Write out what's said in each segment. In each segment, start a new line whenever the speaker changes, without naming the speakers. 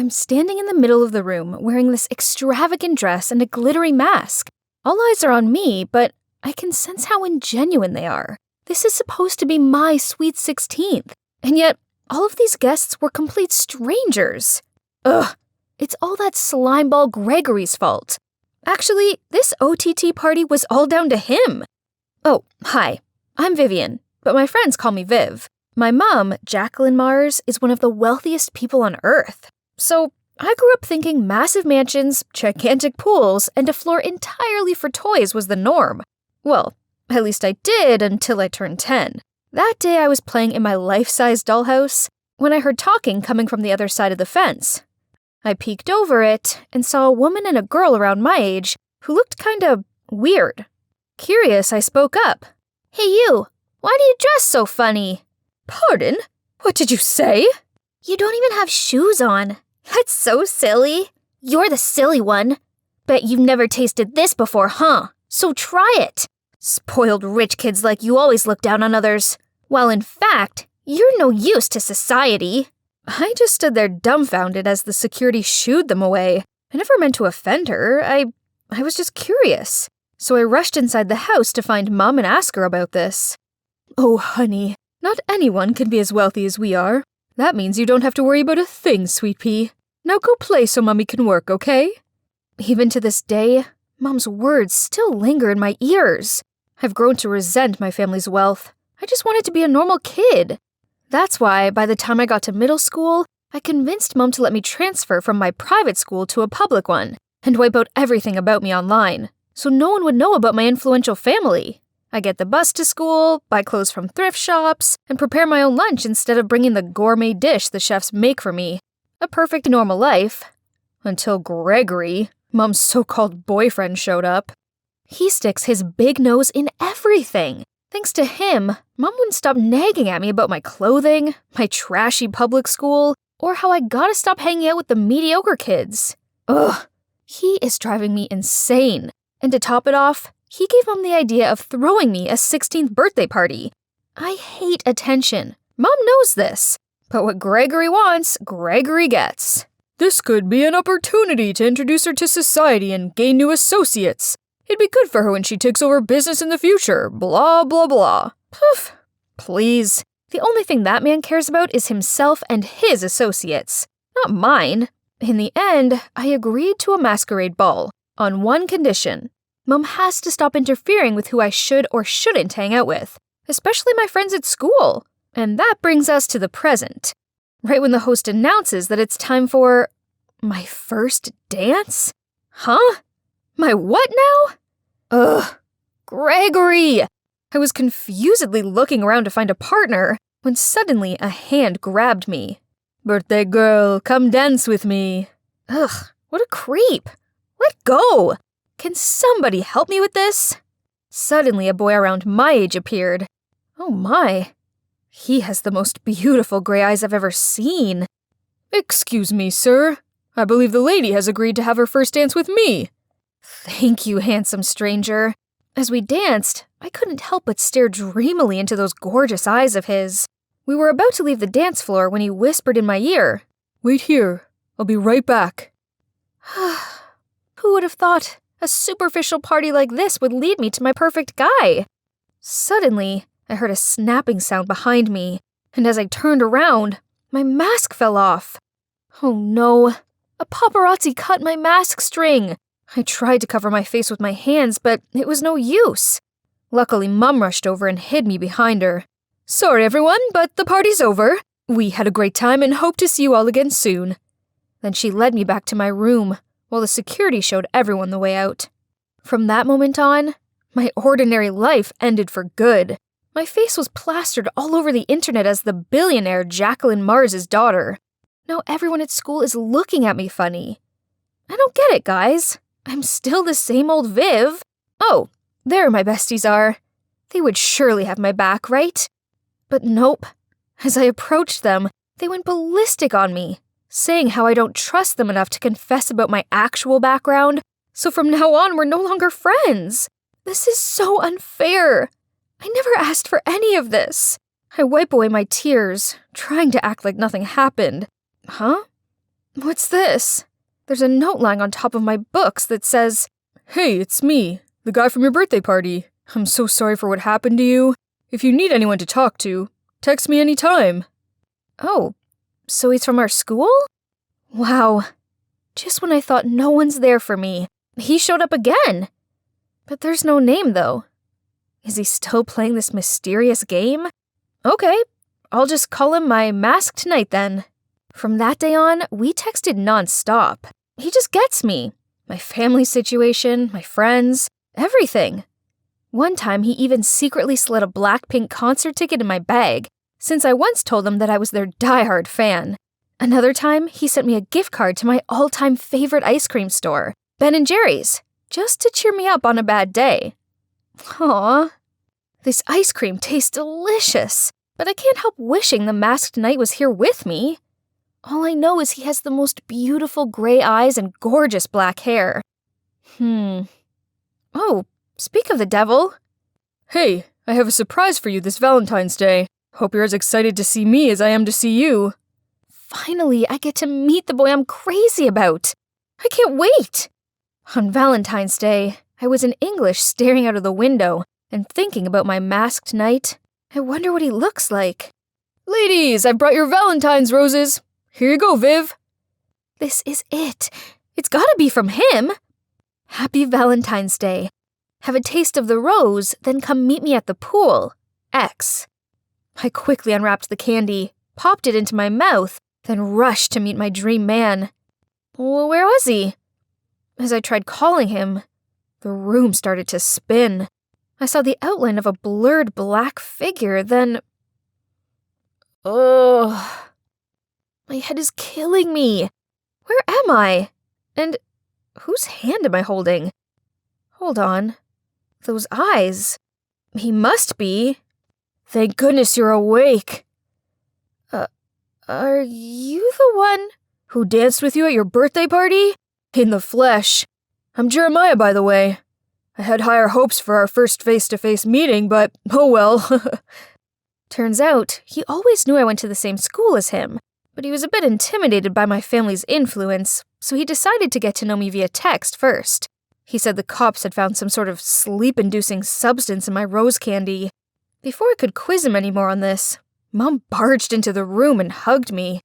I'm standing in the middle of the room wearing this extravagant dress and a glittery mask. All eyes are on me, but I can sense how ingenuine they are. This is supposed to be my sweet 16th, and yet all of these guests were complete strangers. Ugh, it's all that slimeball Gregory's fault. Actually, this OTT party was all down to him. Oh, hi, I'm Vivian, but my friends call me Viv. My mom, Jacqueline Mars, is one of the wealthiest people on Earth. So I grew up thinking massive mansions, gigantic pools, and a floor entirely for toys was the norm. Well, at least I did until I turned 10. That day I was playing in my life-size dollhouse when I heard talking coming from the other side of the fence. I peeked over it and saw a woman and a girl around my age who looked kinda weird. Curious, I spoke up. "Hey you, why do you dress so funny?" "Pardon? What did you say?" "You don't even have shoes on." "That's so silly." "You're the silly one. Bet you've never tasted this before, huh? So try it." "Spoiled rich kids like you always look down on others. While in fact, you're no use to society." I just stood there dumbfounded as the security shooed them away. I never meant to offend her. I was just curious. So I rushed inside the house to find Mom and ask her about this. "Oh, honey, not anyone can be as wealthy as we are. That means you don't have to worry about a thing, sweet pea. Now go play so Mommy can work, okay?" Even to this day, Mom's words still linger in my ears. I've grown to resent my family's wealth. I just wanted to be a normal kid. That's why, by the time I got to middle school, I convinced Mom to let me transfer from my private school to a public one and wipe out everything about me online, so no one would know about my influential family. I get the bus to school, buy clothes from thrift shops, and prepare my own lunch instead of bringing the gourmet dish the chefs make for me. A perfect normal life. Until Gregory, Mom's so-called boyfriend, showed up. He sticks his big nose in everything. Thanks to him, Mom wouldn't stop nagging at me about my clothing, my trashy public school, or how I gotta stop hanging out with the mediocre kids. Ugh, he is driving me insane. And to top it off, he gave Mom the idea of throwing me a 16th birthday party. I hate attention. Mom knows this. But what Gregory wants, Gregory gets. "This could be an opportunity to introduce her to society and gain new associates. It'd be good for her when she takes over business in the future, blah, blah, blah." Poof. Please. The only thing that man cares about is himself and his associates, not mine. In the end, I agreed to a masquerade ball, on one condition. Mom has to stop interfering with who I should or shouldn't hang out with, especially my friends at school. And that brings us to the present. Right when the host announces that it's time for my first dance? Huh? My what now? Ugh. Gregory! I was confusedly looking around to find a partner when suddenly a hand grabbed me. "Birthday girl, come dance with me." Ugh, what a creep. Let go! Can somebody help me with this? Suddenly a boy around my age appeared. Oh my. He has the most beautiful gray eyes I've ever seen. "Excuse me, sir. I believe the lady has agreed to have her first dance with me." Thank you, handsome stranger. As we danced, I couldn't help but stare dreamily into those gorgeous eyes of his. We were about to leave the dance floor when he whispered in my ear, "Wait here. I'll be right back." Who would have thought a superficial party like this would lead me to my perfect guy? Suddenly, I heard a snapping sound behind me, and as I turned around, my mask fell off. Oh no, a paparazzi cut my mask string. I tried to cover my face with my hands, but it was no use. Luckily, Mom rushed over and hid me behind her. "Sorry everyone, but the party's over. We had a great time and hope to see you all again soon." Then she led me back to my room, while the security showed everyone the way out. From that moment on, my ordinary life ended for good. My face was plastered all over the internet as the billionaire Jacqueline Mars' daughter. Now everyone at school is looking at me funny. I don't get it, guys. I'm still the same old Viv. Oh, there my besties are. They would surely have my back, right? But nope. As I approached them, they went ballistic on me, saying how I don't trust them enough to confess about my actual background, so from now on we're no longer friends. This is so unfair. I never asked for any of this. I wipe away my tears, trying to act like nothing happened. Huh? What's this? There's a note lying on top of my books that says,
"Hey, it's me, the guy from your birthday party. I'm so sorry for what happened to you. If you need anyone to talk to, text me anytime."
Oh, so he's from our school? Wow. Just when I thought no one's there for me, he showed up again. But there's no name, though. Is he still playing this mysterious game? Okay, I'll just call him my masked knight then. From that day on, we texted nonstop. He just gets me. My family situation, my friends, everything. One time, he even secretly slid a Blackpink concert ticket in my bag, since I once told him that I was their diehard fan. Another time, he sent me a gift card to my all-time favorite ice cream store, Ben & Jerry's, just to cheer me up on a bad day. Aww. This ice cream tastes delicious, but I can't help wishing the masked knight was here with me. All I know is he has the most beautiful gray eyes and gorgeous black hair. Oh, speak of the devil.
Hey, I have a surprise for you this Valentine's Day. Hope you're as excited to see me as I am to see you.
Finally, I get to meet the boy I'm crazy about. I can't wait. On Valentine's Day, I was in English staring out of the window and thinking about my masked knight. I wonder what he looks like.
Ladies, I brought your Valentine's roses. Here you go, Viv.
This is it. It's gotta be from him. Happy Valentine's Day. Have a taste of the rose, then come meet me at the pool. X. I quickly unwrapped the candy, popped it into my mouth, then rushed to meet my dream man. Well, where was he? As I tried calling him, the room started to spin. I saw the outline of a blurred black figure, then... Ugh. My head is killing me. Where am I? And whose hand am I holding? Hold on. Those eyes. He must be.
Thank goodness you're awake.
Are you the one
who danced with you at your birthday party? In the flesh. I'm Jeremiah, by the way. I had higher hopes for our first face-to-face meeting, but oh well.
Turns out, he always knew I went to the same school as him, but he was a bit intimidated by my family's influence, so he decided to get to know me via text first. He said the cops had found some sort of sleep-inducing substance in my rose candy. Before I could quiz him anymore on this, Mom barged into the room and hugged me.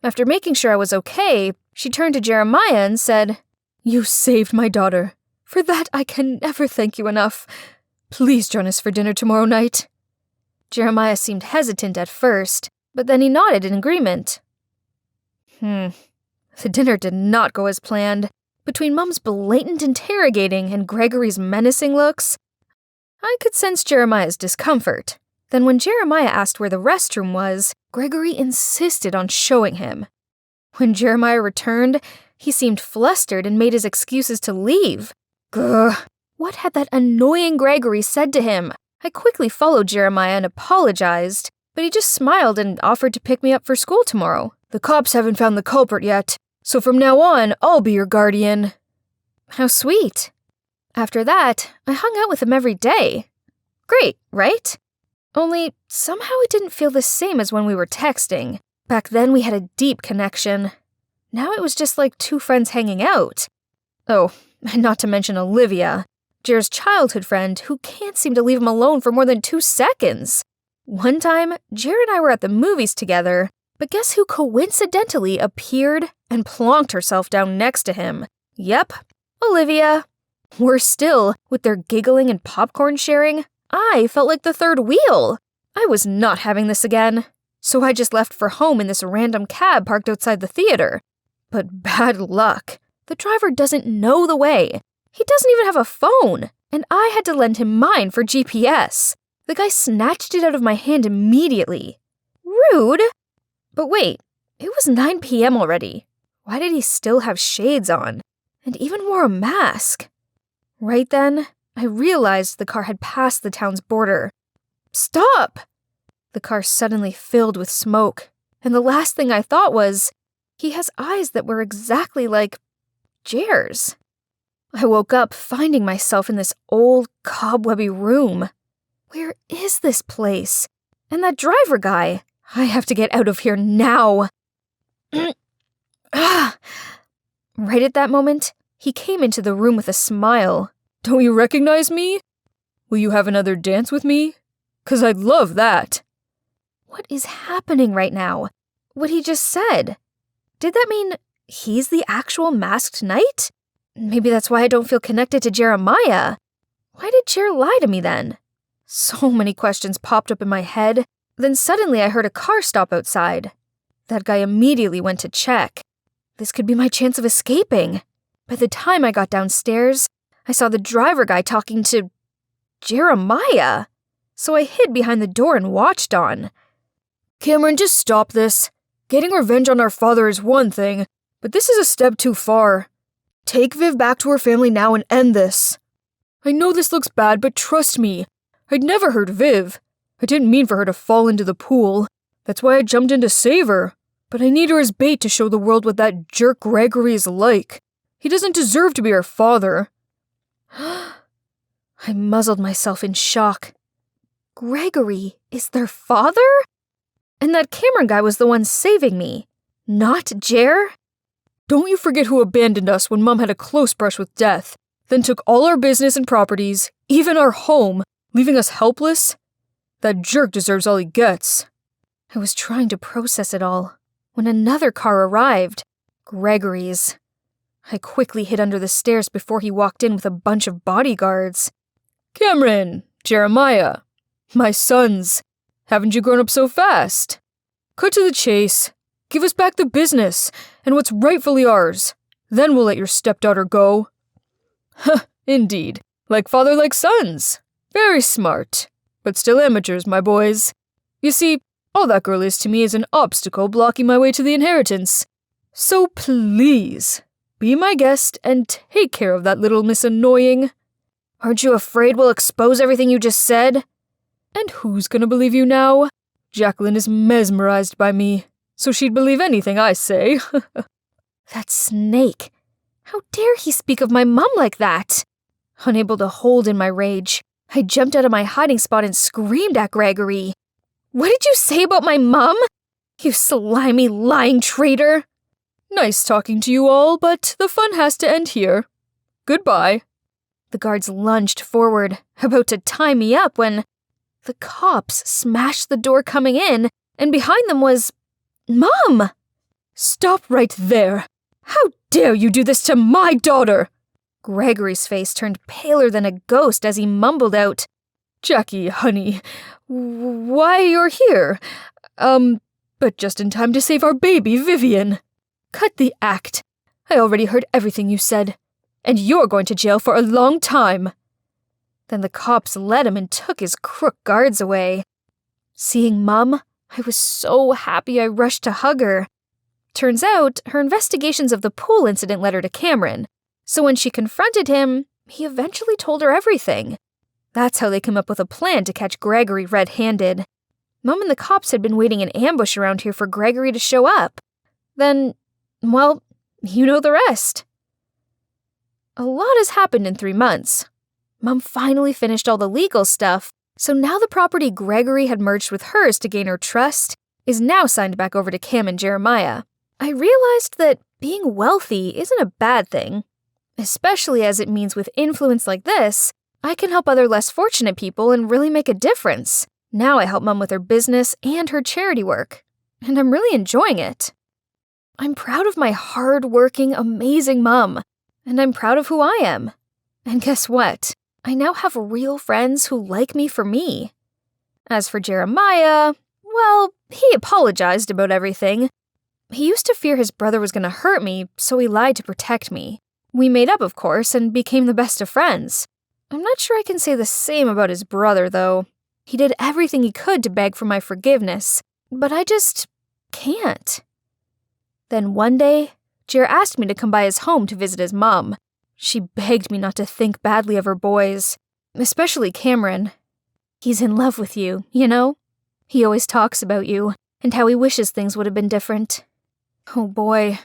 After making sure I was okay, she turned to Jeremiah and said,
"You saved my daughter. For that, I can never thank you enough. Please join us for dinner tomorrow night."
Jeremiah seemed hesitant at first, but then he nodded in agreement. The dinner did not go as planned. Between Mom's blatant interrogating and Gregory's menacing looks, I could sense Jeremiah's discomfort. Then when Jeremiah asked where the restroom was, Gregory insisted on showing him. When Jeremiah returned, he seemed flustered and made his excuses to leave. Grr. What had that annoying Gregory said to him? I quickly followed Jeremiah and apologized, but he just smiled and offered to pick me up for school tomorrow.
The cops haven't found the culprit yet, so from now on, I'll be your guardian.
How sweet. After that, I hung out with him every day. Great, right? Only, somehow it didn't feel the same as when we were texting. Back then we had a deep connection. Now it was just like two friends hanging out. Oh, and not to mention Olivia, Jer's childhood friend who can't seem to leave him alone for more than 2 seconds. One time, Jer and I were at the movies together, but guess who coincidentally appeared and plonked herself down next to him? Yep, Olivia. Worse still, with their giggling and popcorn sharing, I felt like the third wheel. I was not having this again, so I just left for home in this random cab parked outside the theater. But bad luck. The driver doesn't know the way. He doesn't even have a phone, and I had to lend him mine for GPS. The guy snatched it out of my hand immediately. Rude. But wait, it was 9 p.m. already. Why did he still have shades on? And even wore a mask? Right then, I realized the car had passed the town's border. Stop! The car suddenly filled with smoke, and the last thing I thought was, he has eyes that were exactly like Jer's. I woke up finding myself in this old, cobwebby room. Where is this place? And that driver guy? I have to get out of here now. Ah! Right at that moment, he came into the room with a smile.
Don't you recognize me? Will you have another dance with me? 'Cause I'd love that.
What is happening right now? What he just said. Did that mean he's the actual masked knight? Maybe that's why I don't feel connected to Jeremiah. Why did Jer lie to me then? So many questions popped up in my head. Then suddenly I heard a car stop outside. That guy immediately went to check. This could be my chance of escaping. By the time I got downstairs, I saw the driver guy talking to Jeremiah. So I hid behind the door and watched on.
Cameron, just stop this. Getting revenge on our father is one thing, but this is a step too far. Take Viv back to her family now and end this. I know this looks bad, but trust me, I'd never hurt Viv. I didn't mean for her to fall into the pool. That's why I jumped in to save her. But I need her as bait to show the world what that jerk Gregory is like. He doesn't deserve to be our father.
I muzzled myself in shock. Gregory is their father? And that Cameron guy was the one saving me, not Jer?
Don't you forget who abandoned us when Mom had a close brush with death, then took all our business and properties, even our home, leaving us helpless? That jerk deserves all he gets.
I was trying to process it all when another car arrived, Gregory's. I quickly hid under the stairs before he walked in with a bunch of bodyguards.
Cameron, Jeremiah, my sons, haven't you grown up so fast? Cut to the chase. Give us back the business and what's rightfully ours. Then we'll let your stepdaughter go. Huh, indeed. Like father, like sons. Very smart. But still amateurs, my boys. You see, all that girl is to me is an obstacle blocking my way to the inheritance. So please, be my guest and take care of that little Miss Annoying.
Aren't you afraid we'll expose everything you just said?
And who's gonna believe you now? Jacqueline is mesmerized by me, so she'd believe anything I say.
That snake. How dare he speak of my mom like that? Unable to hold in my rage, I jumped out of my hiding spot and screamed at Gregory. What did you say about my mom? You slimy, lying traitor.
Nice talking to you all, but the fun has to end here. Goodbye.
The guards lunged forward, about to tie me up when the cops smashed the door coming in, and behind them was Mom!
Stop right there! How dare you do this to my daughter?
Gregory's face turned paler than a ghost as he mumbled out,
Jackie, honey, why you're here? But just in time to save our baby, Vivian. Cut the act. I already heard everything you said, and you're going to jail for a long time.
Then the cops led him and took his crook guards away. Seeing Mum, I was so happy I rushed to hug her. Turns out, her investigations of the pool incident led her to Cameron, so when she confronted him, he eventually told her everything. That's how they came up with a plan to catch Gregory red-handed. Mum and the cops had been waiting in ambush around here for Gregory to show up. Then, well, you know the rest. A lot has happened in 3 months. Mum finally finished all the legal stuff, so now the property Gregory had merged with hers to gain her trust is now signed back over to Cam and Jeremiah. I realized that being wealthy isn't a bad thing, especially as it means with influence like this, I can help other less fortunate people and really make a difference. Now I help Mum with her business and her charity work, and I'm really enjoying it. I'm proud of my hard-working, amazing Mum, and I'm proud of who I am. And guess what? I now have real friends who like me for me. As for Jeremiah, well, he apologized about everything. He used to fear his brother was going to hurt me, so he lied to protect me. We made up, of course, and became the best of friends. I'm not sure I can say the same about his brother, though. He did everything he could to beg for my forgiveness, but I just can't. Then one day, Jer asked me to come by his home to visit his mom. She begged me not to think badly of her boys, especially Cameron. He's in love with you, you know? He always talks about you, and how he wishes things would have been different. Oh boy,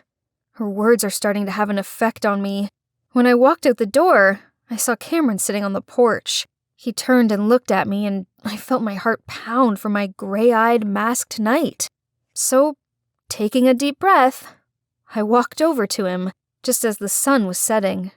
her words are starting to have an effect on me. When I walked out the door, I saw Cameron sitting on the porch. He turned and looked at me, and I felt my heart pound for my gray-eyed, masked knight. So, taking a deep breath, I walked over to him, just as the sun was setting.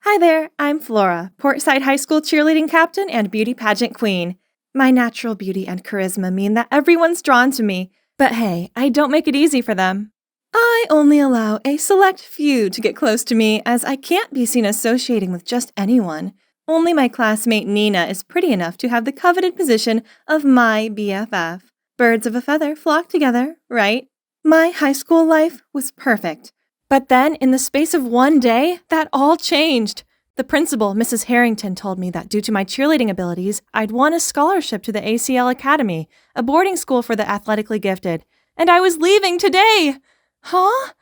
Hi there, I'm Flora, Portside High School cheerleading captain and beauty pageant queen. My natural beauty and charisma mean that everyone's drawn to me, but hey, I don't make it easy for them. I only allow a select few to get close to me, as I can't be seen associating with just anyone. Only my classmate Nina is pretty enough to have the coveted position of my BFF. Birds of a feather flock together, right? My high school life was perfect. But then, in the space of one day, that all changed. The principal, Mrs. Harrington, told me that due to my cheerleading abilities, I'd won a scholarship to the ACL Academy, a boarding school for the athletically gifted, and I was leaving today. Huh?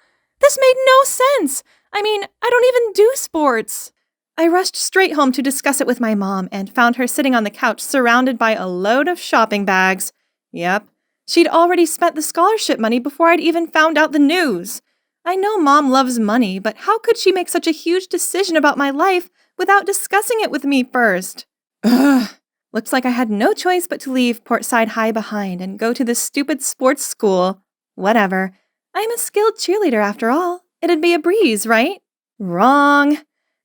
This made no sense. I mean, I don't even do sports. I rushed straight home to discuss it with my mom and found her sitting on the couch surrounded by a load of shopping bags. Yep, she'd already spent the scholarship money before I'd even found out the news. I know Mom loves money, but how could she make such a huge decision about my life without discussing it with me first? Ugh. Looks like I had no choice but to leave Portside High behind and go to this stupid sports school. Whatever. I'm a skilled cheerleader after all. It'd be a breeze, right? Wrong.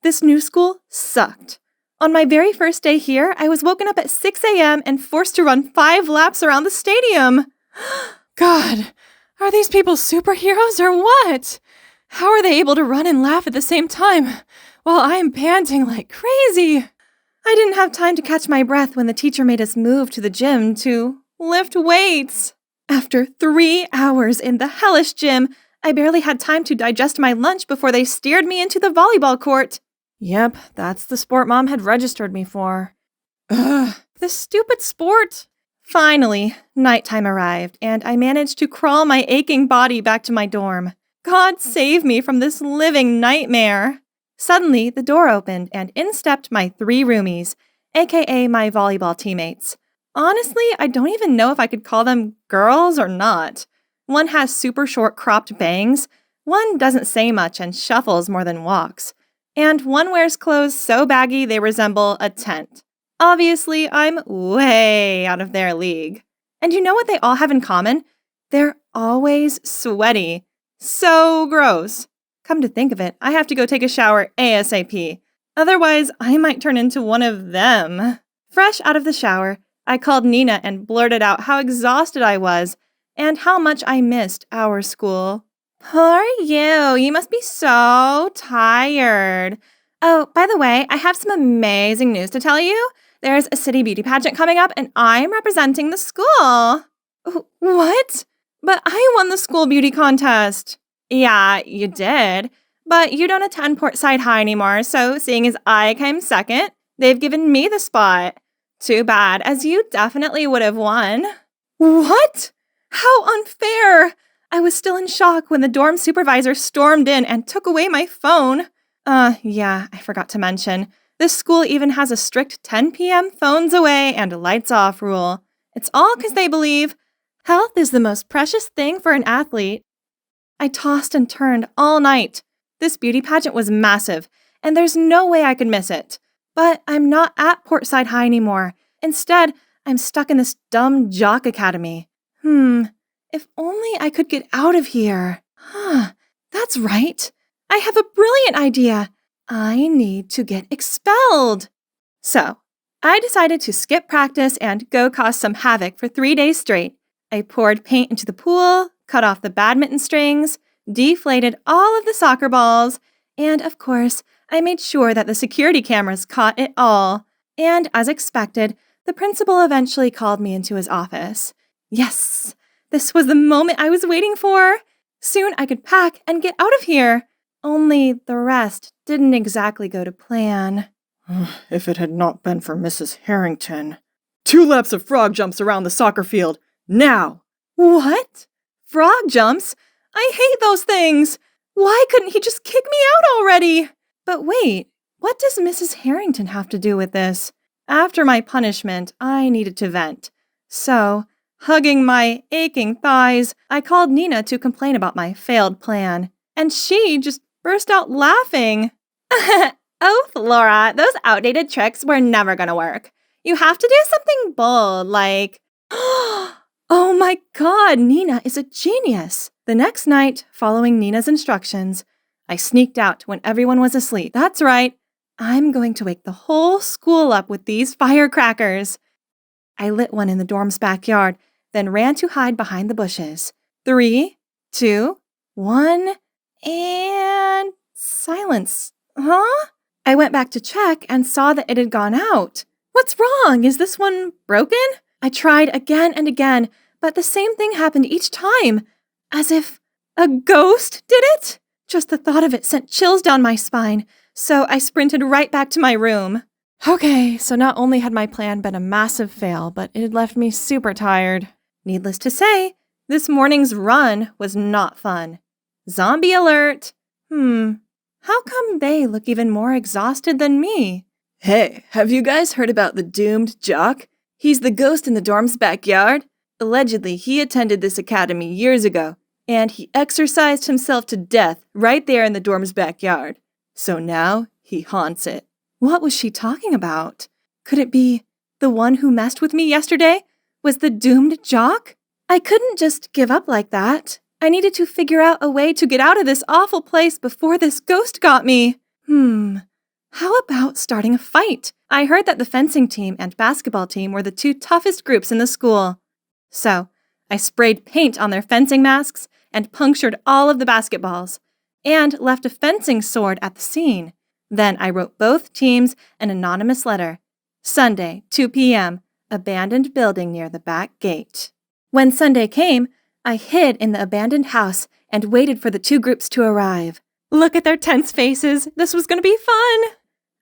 This new school sucked. On my very first day here, I was woken up at 6 a.m. and forced to run 5 laps around the stadium. God, are these people superheroes or what? How are they able to run and laugh at the same time while I am panting like crazy? I didn't have time to catch my breath when the teacher made us move to the gym to lift weights. After 3 hours in the hellish gym, I barely had time to digest my lunch before they steered me into the volleyball court. Yep, that's the sport Mom had registered me for. Ugh, this stupid sport. Finally, nighttime arrived, and I managed to crawl my aching body back to my dorm. God save me from this living nightmare. Suddenly, the door opened, and in stepped my 3 roomies, aka my volleyball teammates. Honestly, I don't even know if I could call them girls or not. One has super short cropped bangs, one doesn't say much and shuffles more than walks, and one wears clothes so baggy they resemble a tent. Obviously, I'm way out of their league. And you know what they all have in common? They're always sweaty. So gross. Come to think of it, I have to go take a shower ASAP. Otherwise, I might turn into one of them. Fresh out of the shower, I called Nina and blurted out how exhausted I was and how much I missed our school. Poor you, you must be so tired. Oh, by the way, I have some amazing news to tell you. There's a city beauty pageant coming up and I'm representing the school. What? But I won the school beauty contest. Yeah, you did. But you don't attend Portside High anymore, so seeing as I came second, they've given me the spot. Too bad, as you definitely would have won. What? How unfair! I was still in shock when the dorm supervisor stormed in and took away my phone. Yeah, I forgot to mention. This school even has a strict 10 p.m. phones away and lights off rule. It's all because they believe health is the most precious thing for an athlete. I tossed and turned all night. This beauty pageant was massive, and there's no way I could miss it. But I'm not at Portside High anymore. Instead, I'm stuck in this dumb jock academy. If only I could get out of here. That's right. I have a brilliant idea. I need to get expelled. So, I decided to skip practice and go cause some havoc for 3 days straight. I poured paint into the pool, cut off the badminton strings, deflated all of the soccer balls, and of course, I made sure that the security cameras caught it all. And as expected, the principal eventually called me into his office. Yes, this was the moment I was waiting for. Soon I could pack and get out of here. Only the rest didn't exactly go to plan. If it had not been for Mrs. Harrington. 2 laps of frog jumps around the soccer field, now! What? Frog jumps? I hate those things! Why couldn't he just kick me out already? But wait, what does Mrs. Harrington have to do with this? After my punishment, I needed to vent. So, hugging my aching thighs, I called Nina to complain about my failed plan. And she just burst out laughing. Oh, Flora, those outdated tricks were never gonna work. You have to do something bold, like... Oh my God, Nina is a genius. The next night, following Nina's instructions, I sneaked out when everyone was asleep. That's right. I'm going to wake the whole school up with these firecrackers. I lit one in the dorm's backyard, then ran to hide behind the bushes. 3, 2, 1, and silence. Huh? I went back to check and saw that it had gone out. What's wrong? Is this one broken? I tried again and again, but the same thing happened each time. As if a ghost did it? Just the thought of it sent chills down my spine, so I sprinted right back to my room. Okay, so not only had my plan been a massive fail, but it had left me super tired. Needless to say, this morning's run was not fun. Zombie alert! How come they look even more exhausted than me?
Hey, have you guys heard about the doomed jock? He's the ghost in the dorm's backyard. Allegedly, he attended this academy years ago, and he exercised himself to death right there in the dorm's backyard. So now he haunts it.
What was she talking about? Could it be the one who messed with me yesterday was the doomed jock? I couldn't just give up like that. I needed to figure out a way to get out of this awful place before this ghost got me. How about starting a fight? I heard that the fencing team and basketball team were the 2 toughest groups in the school. So, I sprayed paint on their fencing masks and punctured all of the basketballs, and left a fencing sword at the scene. Then I wrote both teams an anonymous letter. Sunday, 2 p.m., abandoned building near the back gate. When Sunday came, I hid in the abandoned house and waited for the 2 groups to arrive. Look at their tense faces. This was going to be fun.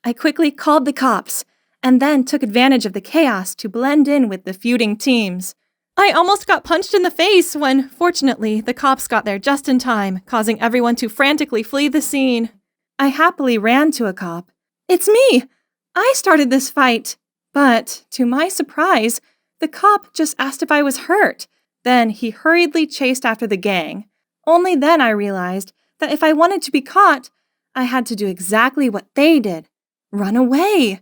I quickly called the cops and then took advantage of the chaos to blend in with the feuding teams. I almost got punched in the face when, fortunately, the cops got there just in time, causing everyone to frantically flee the scene. I happily ran to a cop. It's me! I started this fight. But, to my surprise, the cop just asked if I was hurt. Then he hurriedly chased after the gang. Only then I realized that if I wanted to be caught, I had to do exactly what they did. Run away.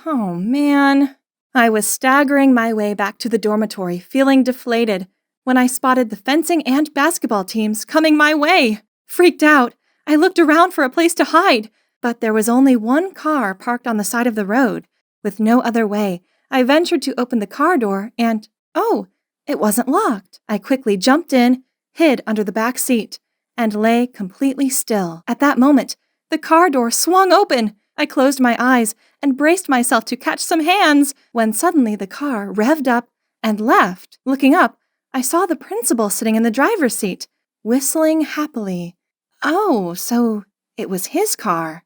Oh, man. I was staggering my way back to the dormitory, feeling deflated, when I spotted the fencing and basketball teams coming my way. Freaked out, I looked around for a place to hide, but there was only one car parked on the side of the road. With no other way, I ventured to open the car door and, oh, it wasn't locked. I quickly jumped in, hid under the back seat, and lay completely still. At that moment, the car door swung open. I closed my eyes and braced myself to catch some hands when suddenly the car revved up and left. Looking up, I saw the principal sitting in the driver's seat, whistling happily. Oh, so it was his car.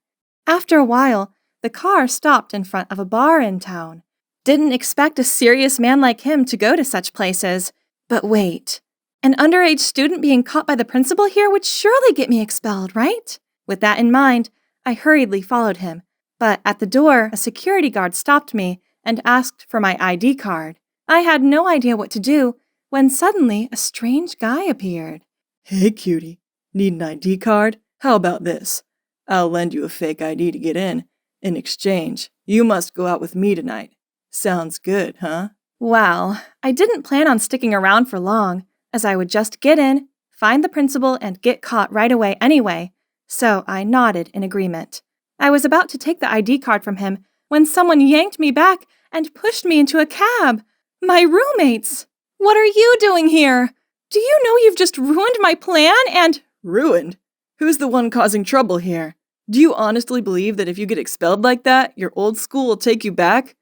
After a while, the car stopped in front of a bar in town. Didn't expect a serious man like him to go to such places. But wait, an underage student being caught by the principal here would surely get me expelled, right? With that in mind, I hurriedly followed him, but at the door, a security guard stopped me and asked for my ID card. I had no idea what to do when suddenly a strange guy appeared.
Hey, cutie. Need an ID card? How about this? I'll lend you a fake ID to get in. In exchange, you must go out with me tonight. Sounds good, huh?
Well, I didn't plan on sticking around for long, as I would just get in, find the principal, and get caught right away anyway. So I nodded in agreement. I was about to take the ID card from him when someone yanked me back and pushed me into a cab. My roommates! What are you doing here? Do you know you've just ruined my plan and—
Ruined? Who's the one causing trouble here? Do you honestly believe that if you get expelled like that, your old school will take you back?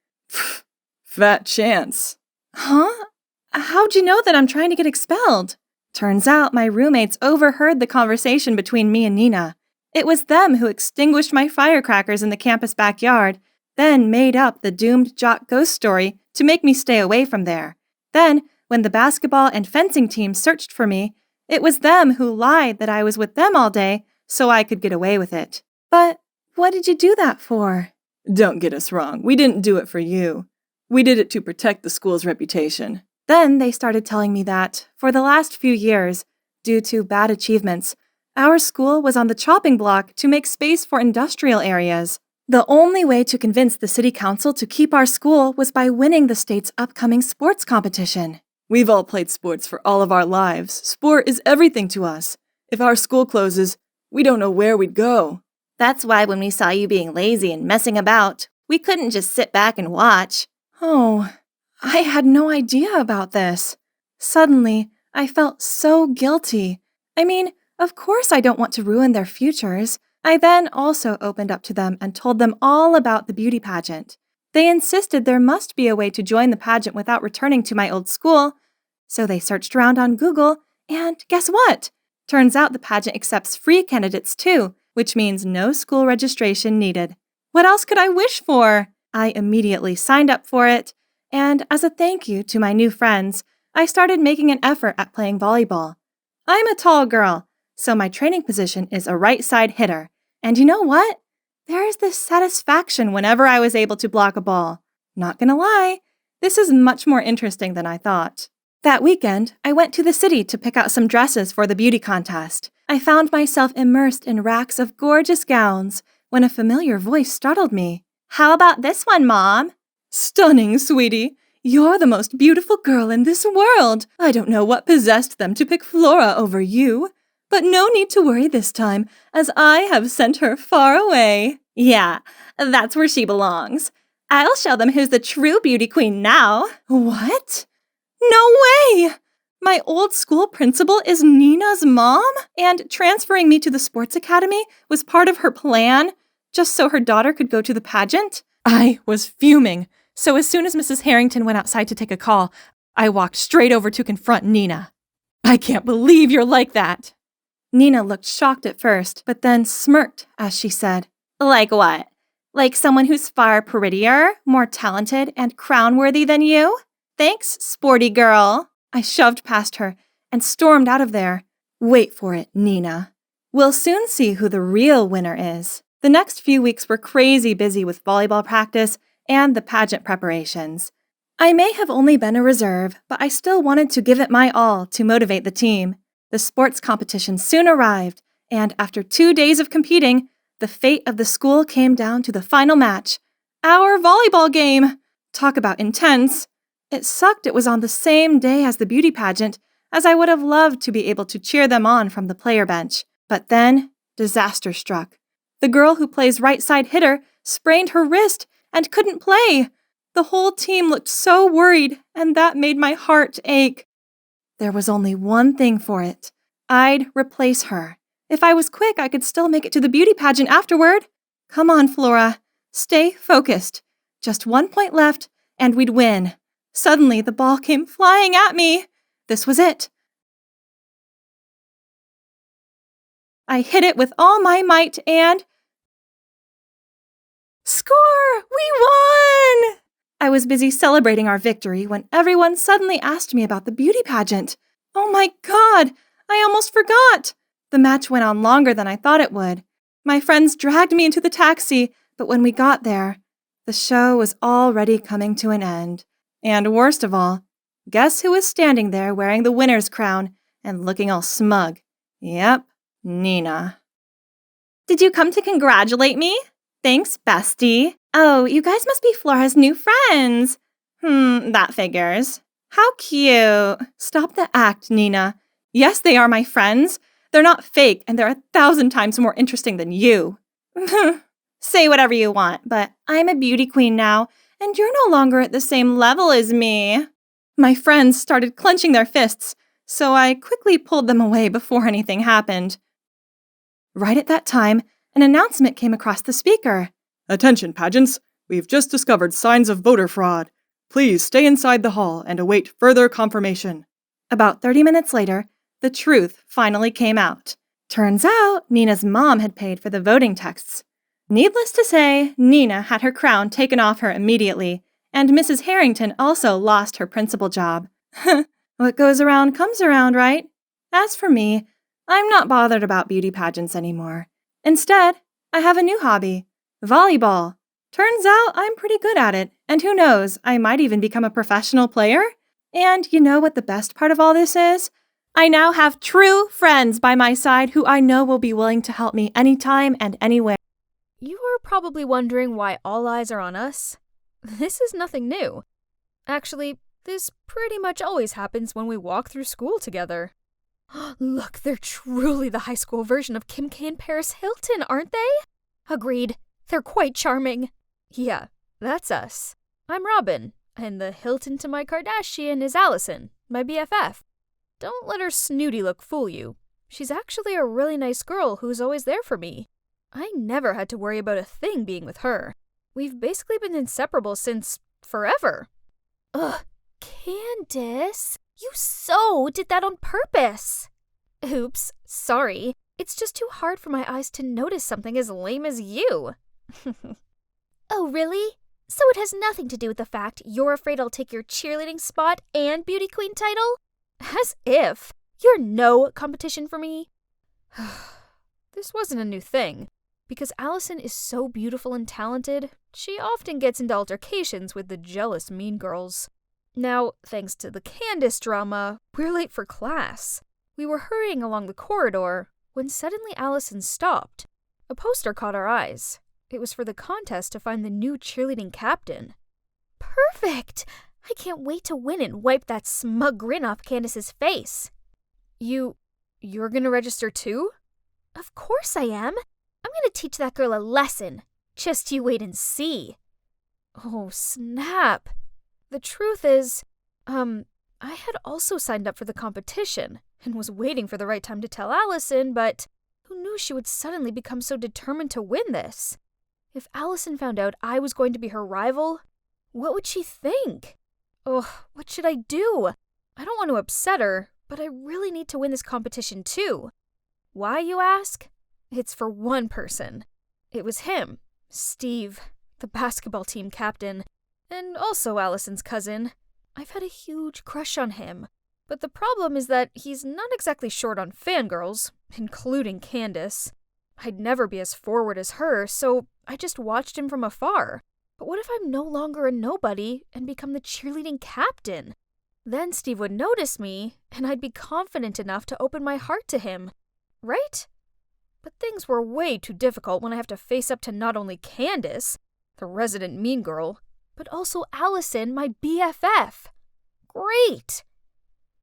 Fat chance.
Huh? How'd you know that I'm trying to get expelled? Turns out my roommates overheard the conversation between me and Nina. It was them who extinguished my firecrackers in the campus backyard, then made up the doomed jock ghost story to make me stay away from there. Then, when the basketball and fencing teams searched for me, it was them who lied that I was with them all day so I could get away with it. But what did you do that for?
Don't get us wrong. We didn't do it for you. We did it to protect the school's reputation.
Then they started telling me that, for the last few years, due to bad achievements, our school was on the chopping block to make space for industrial areas. The only way to convince the city council to keep our school was by winning the state's upcoming sports competition.
We've all played sports for all of our lives. Sport is everything to us. If our school closes, We don't know where we'd go.
That's why when we saw you being lazy and messing about, we couldn't just sit back and watch.
Oh, I had no idea about this. Suddenly, I felt so guilty. I mean, of course I don't want to ruin their futures. I then also opened up to them and told them all about the beauty pageant. They insisted there must be a way to join the pageant without returning to my old school. So they searched around on Google, and guess what? Turns out the pageant accepts free candidates too, which means no school registration needed. What else could I wish for? I immediately signed up for it, and as a thank you to my new friends, I started making an effort at playing volleyball. I'm a tall girl, so my training position is a right side hitter. And you know what? There is this satisfaction whenever I was able to block a ball. Not gonna lie, this is much more interesting than I thought. That weekend, I went to the city to pick out some dresses for the beauty contest. I found myself immersed in racks of gorgeous gowns when a familiar voice startled me.
How about this one, Mom?
Stunning, sweetie. You're the most beautiful girl in this world. I don't know what possessed them to pick Flora over you. But no need to worry this time, as I have sent her far away.
Yeah, that's where she belongs. I'll show them who's the true beauty queen now.
What? No way! My old school principal is Nina's mom? And transferring me to the sports academy was part of her plan, just so her daughter could go to the pageant? I was fuming, so as soon as Mrs. Harrington went outside to take a call, I walked straight over to confront Nina. I can't believe you're like that. Nina looked shocked at first, but then smirked as she said,
Like what? Like someone who's far prettier, more talented, and crown-worthy than you? Thanks, sporty girl.
I shoved past her and stormed out of there. Wait for it, Nina. We'll soon see who the real winner is. The next few weeks were crazy busy with volleyball practice and the pageant preparations. I may have only been a reserve, but I still wanted to give it my all to motivate the team. The sports competition soon arrived, and after 2 days of competing, the fate of the school came down to the final match. Our volleyball game! Talk about intense. It sucked it was on the same day as the beauty pageant, as I would have loved to be able to cheer them on from the player bench. But then, disaster struck. The girl who plays right side hitter sprained her wrist and couldn't play. The whole team looked so worried, and that made my heart ache. There was only one thing for it. I'd replace her. If I was quick, I could still make it to the beauty pageant afterward. Come on, Flora. Stay focused. Just 1 point left, and we'd win. Suddenly, the ball came flying at me. This was it. I hit it with all my might and... Score! We won! I was busy celebrating our victory when everyone suddenly asked me about the beauty pageant. Oh my God! I almost forgot! The match went on longer than I thought it would. My friends dragged me into the taxi, but when we got there, the show was already coming to an end. And worst of all, guess who was standing there wearing the winner's crown and looking all smug? Yep, Nina.
Did you come to congratulate me? Thanks, bestie. Oh, you guys must be Flora's new friends. That figures.
How cute. Stop the act, Nina. Yes, they are my friends. They're not fake, and they're 1,000 times more interesting than you.
Say whatever you want, but I'm a beauty queen now, and you're no longer at the same level as me.
My friends started clenching their fists, so I quickly pulled them away before anything happened. Right at that time, an announcement came across the speaker.
Attention, pageants. We've just discovered signs of voter fraud. Please stay inside the hall and await further confirmation.
About 30 minutes later, the truth finally came out. Turns out, Nina's mom had paid for the voting texts. Needless to say, Nina had her crown taken off her immediately, and Mrs. Harrington also lost her principal job. What goes around comes around, right? As for me, I'm not bothered about beauty pageants anymore. Instead, I have a new hobby, volleyball. Turns out I'm pretty good at it, and who knows, I might even become a professional player. And you know what the best part of all this is? I now have true friends by my side who I know will be willing to help me anytime and anywhere.
You are probably wondering why all eyes are on us. This is nothing new. Actually, this pretty much always happens when we walk through school together. Look, they're truly the high school version of Kim K and Paris Hilton, aren't they? Agreed. They're quite charming.
Yeah, that's us. I'm Robin, and the Hilton to my Kardashian is Allison, my BFF. Don't let her snooty look fool you. She's actually a really nice girl who's always there for me. I never had to worry about a thing being with her. We've basically been inseparable since forever.
Ugh, Candace, you so did that on purpose. Oops, sorry. It's just too hard for my eyes to notice something as lame as you. Oh, really? So it has nothing to do with the fact you're afraid I'll take your cheerleading spot and beauty queen title? As if. You're no competition for me.
This wasn't a new thing. Because Allison is so beautiful and talented, she often gets into altercations with the jealous mean girls. Now, thanks to the Candace drama, we're late for class. We were hurrying along the corridor when suddenly Allison stopped. A poster caught our eyes. It was for the contest to find the new cheerleading captain.
Perfect! I can't wait to win and wipe that smug grin off Candace's face.
You're gonna register too?
Of course I am. I'm gonna teach that girl a lesson. Just you wait and see.
Oh, snap. The truth is, I had also signed up for the competition and was waiting for the right time to tell Allison, but who knew she would suddenly become so determined to win this? If Allison found out I was going to be her rival, what would she think? Oh, what should I do? I don't want to upset her, but I really need to win this competition too. Why, you ask? It's for one person. It was him, Steve, the basketball team captain, and also Allison's cousin. I've had a huge crush on him, but the problem is that he's not exactly short on fangirls, including Candace. I'd never be as forward as her, so I just watched him from afar. But what if I'm no longer a nobody and become the cheerleading captain? Then Steve would notice me, and I'd be confident enough to open my heart to him. Right? But things were way too difficult when I have to face up to not only Candace, the resident mean girl, but also Allison, my BFF. Great!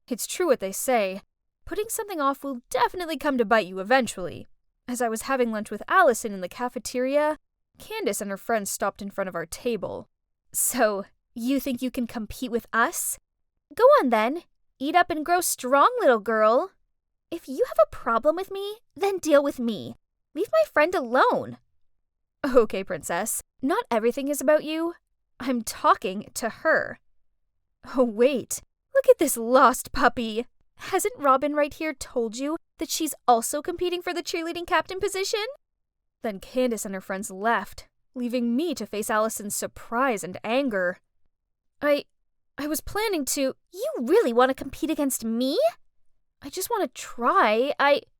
It's true what they say. Putting something off will definitely come to bite you eventually. As I was having lunch with Allison in the cafeteria, Candace and her friends stopped in front of our table.
So, you think you can compete with us? Go on then. Eat up and grow strong, little girl. If you have a problem with me, then deal with me. Leave my friend alone.
Okay, princess. Not everything is about you. I'm talking to her. Oh, wait. Look at this lost puppy. Hasn't Robin right here told you that she's also competing for the cheerleading captain position? Then Candace and her friends left, leaving me to face Allison's surprise and anger. I was planning to...
You really want to compete against me?
I just want to try.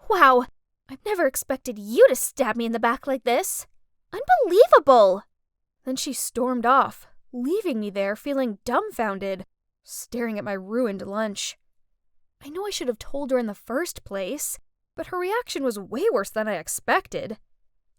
Wow, I've never expected you to stab me in the back like this. Unbelievable!
Then she stormed off, leaving me there feeling dumbfounded, staring at my ruined lunch. I know I should have told her in the first place, but her reaction was way worse than I expected.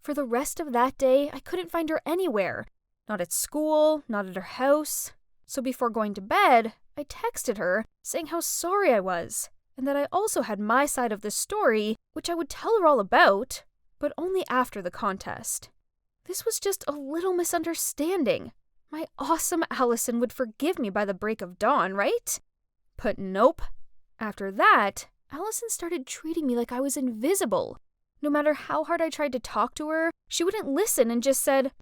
For the rest of that day, I couldn't find her anywhere. Not at school, not at her house. So before going to bed, I texted her, saying how sorry I was, and that I also had my side of the story, which I would tell her all about, but only after the contest. This was just a little misunderstanding. My awesome Allison would forgive me by the break of dawn, right? But nope. After that, Allison started treating me like I was invisible. No matter how hard I tried to talk to her, she wouldn't listen and just said,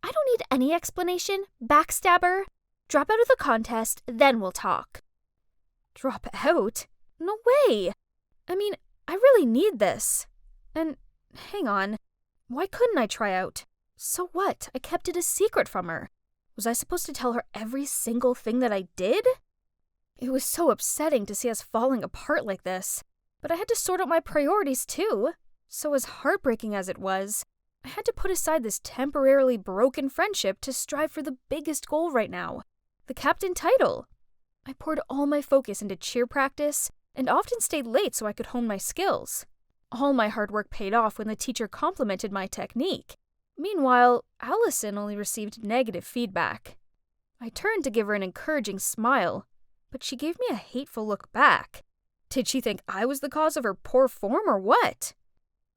I don't need any explanation, backstabber. Drop out of the contest, then we'll talk.
Drop out? No way! I mean, I really need this. And, hang on, why couldn't I try out? So what? I kept it a secret from her. Was I supposed to tell her every single thing that I did? It was so upsetting to see us falling apart like this, but I had to sort out my priorities too. So as heartbreaking as it was, I had to put aside this temporarily broken friendship to strive for the biggest goal right now, the captain title. I poured all my focus into cheer practice and often stayed late so I could hone my skills. All my hard work paid off when the teacher complimented my technique. Meanwhile, Allison only received negative feedback. I turned to give her an encouraging smile, but she gave me a hateful look back.
Did she think I was the cause of her poor form or what?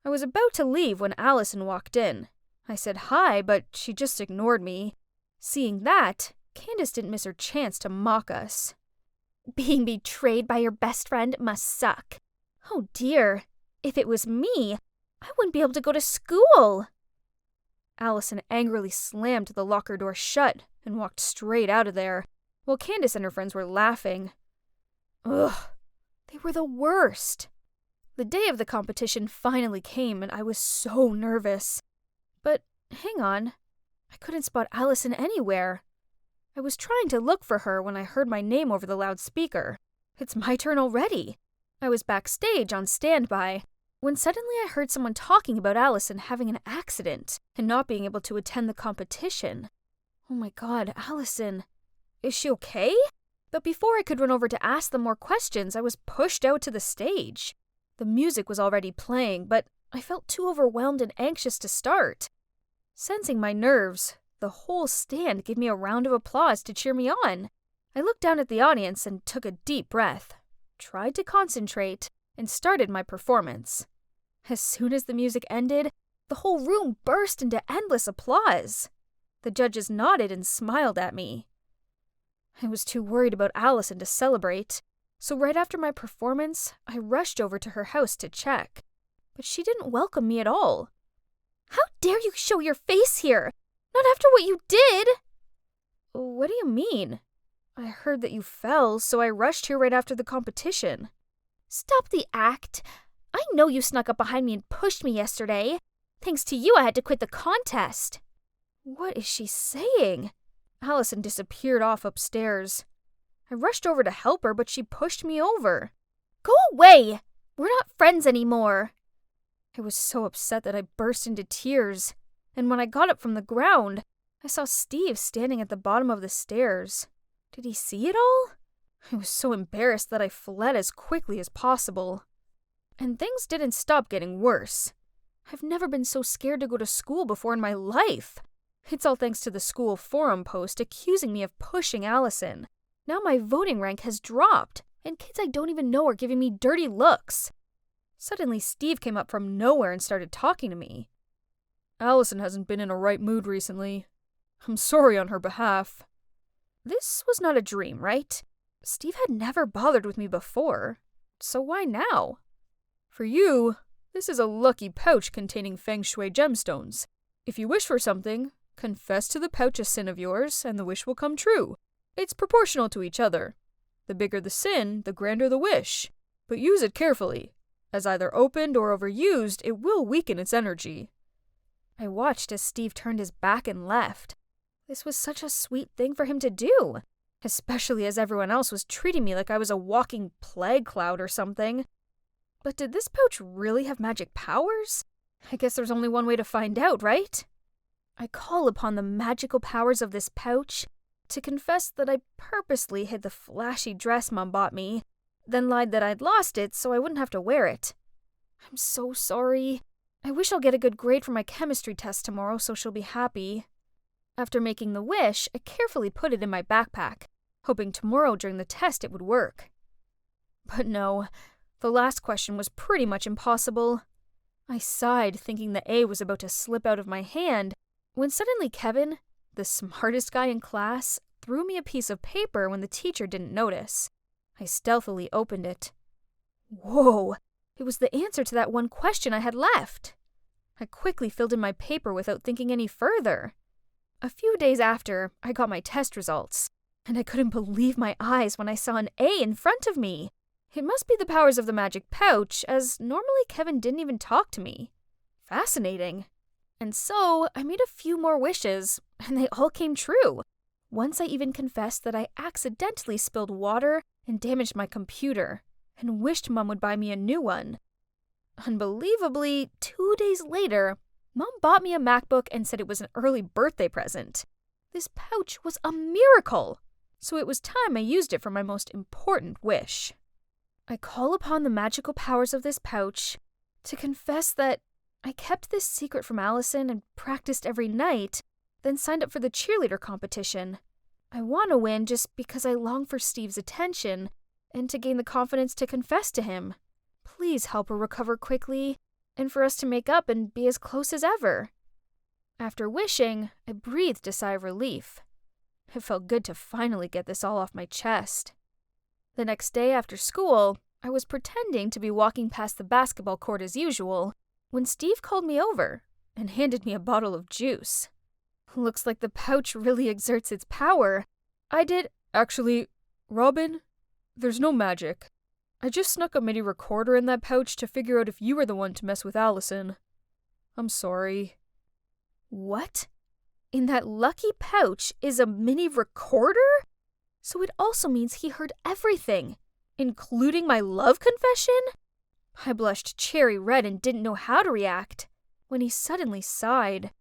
I was about to leave when Allison walked in. I said hi, but she just ignored me. Seeing that, Candace didn't miss her chance to mock us. Being betrayed by your best friend must suck. Oh dear, if it was me, I wouldn't be able to go to school. Allison angrily slammed the locker door shut and walked straight out of there, while Candace and her friends were laughing. Ugh, they were the worst. The day of the competition finally came and I was so nervous. But hang on, I couldn't spot Allison anywhere. I was trying to look for her when I heard my name over the loudspeaker. It's my turn already. I was backstage on standby when suddenly I heard someone talking about Allison having an accident and not being able to attend the competition. Oh my god, Allison. Is she okay? But before I could run over to ask them more questions, I was pushed out to the stage. The music was already playing, but I felt too overwhelmed and anxious to start. Sensing my nerves, the whole stand gave me a round of applause to cheer me on. I looked down at the audience and took a deep breath, tried to concentrate, and started my performance. As soon as the music ended, the whole room burst into endless applause. The judges nodded and smiled at me. I was too worried about Allison to celebrate, so right after my performance, I rushed over to her house to check. But she didn't welcome me at all. How dare you show your face here? Not after what you did! What do you mean? I heard that you fell, so I rushed here right after the competition. Stop the act. I know you snuck up behind me and pushed me yesterday. Thanks to you, I had to quit the contest. What is she saying? Allison disappeared off upstairs. I rushed over to help her, but she pushed me over. Go away! We're not friends anymore. I was so upset that I burst into tears, and when I got up from the ground, I saw Steve standing at the bottom of the stairs. Did he see it all? I was so embarrassed that I fled as quickly as possible. And things didn't stop getting worse. I've never been so scared to go to school before in my life. It's all thanks to the school forum post accusing me of pushing Allison. Now my voting rank has dropped, and kids I don't even know are giving me dirty looks. Suddenly Steve came up from nowhere and started talking to me. Allison hasn't been in a right mood recently. I'm sorry on her behalf. This was not a dream, right? Steve had never bothered with me before, so why now? For you, this is a lucky pouch containing feng shui gemstones. If you wish for something, confess to the pouch a sin of yours, and the wish will come true. It's proportional to each other. The bigger the sin, the grander the wish. But use it carefully, as either opened or overused, it will weaken its energy. I watched as Steve turned his back and left. This was such a sweet thing for him to do, especially as everyone else was treating me like I was a walking plague cloud or something. But did this pouch really have magic powers? I guess there's only one way to find out, right? I call upon the magical powers of this pouch to confess that I purposely hid the flashy dress Mom bought me, then lied that I'd lost it so I wouldn't have to wear it. I'm so sorry. I wish I'll get a good grade for my chemistry test tomorrow so she'll be happy. After making the wish, I carefully put it in my backpack, hoping tomorrow during the test it would work. But no, the last question was pretty much impossible. I sighed, thinking the A was about to slip out of my hand, when suddenly Kevin, the smartest guy in class, threw me a piece of paper when the teacher didn't notice. I stealthily opened it. Whoa! It was the answer to that one question I had left. I quickly filled in my paper without thinking any further. A few days after, I got my test results, and I couldn't believe my eyes when I saw an A in front of me. It must be the powers of the magic pouch, as normally Kevin didn't even talk to me. Fascinating. And so, I made a few more wishes, and they all came true. Once I even confessed that I accidentally spilled water and damaged my computer, and wished Mom would buy me a new one. Unbelievably, 2 days later, Mom bought me a MacBook and said it was an early birthday present. This pouch was a miracle, so it was time I used it for my most important wish. I call upon the magical powers of this pouch to confess that I kept this secret from Allison and practiced every night, then signed up for the cheerleader competition. I want to win just because I long for Steve's attention, and to gain the confidence to confess to him. Please help her recover quickly, and for us to make up and be as close as ever. After wishing, I breathed a sigh of relief. It felt good to finally get this all off my chest. The next day after school, I was pretending to be walking past the basketball court as usual when Steve called me over and handed me a bottle of juice. Looks like the pouch really exerts its power.
Actually, Robin, there's no magic. I just snuck a MIDI recorder in that pouch to figure out if you were the one to mess with Allison. I'm sorry.
What? In that lucky pouch is a mini recorder? So it also means he heard everything, including my love confession? I blushed cherry red and didn't know how to react when he suddenly sighed.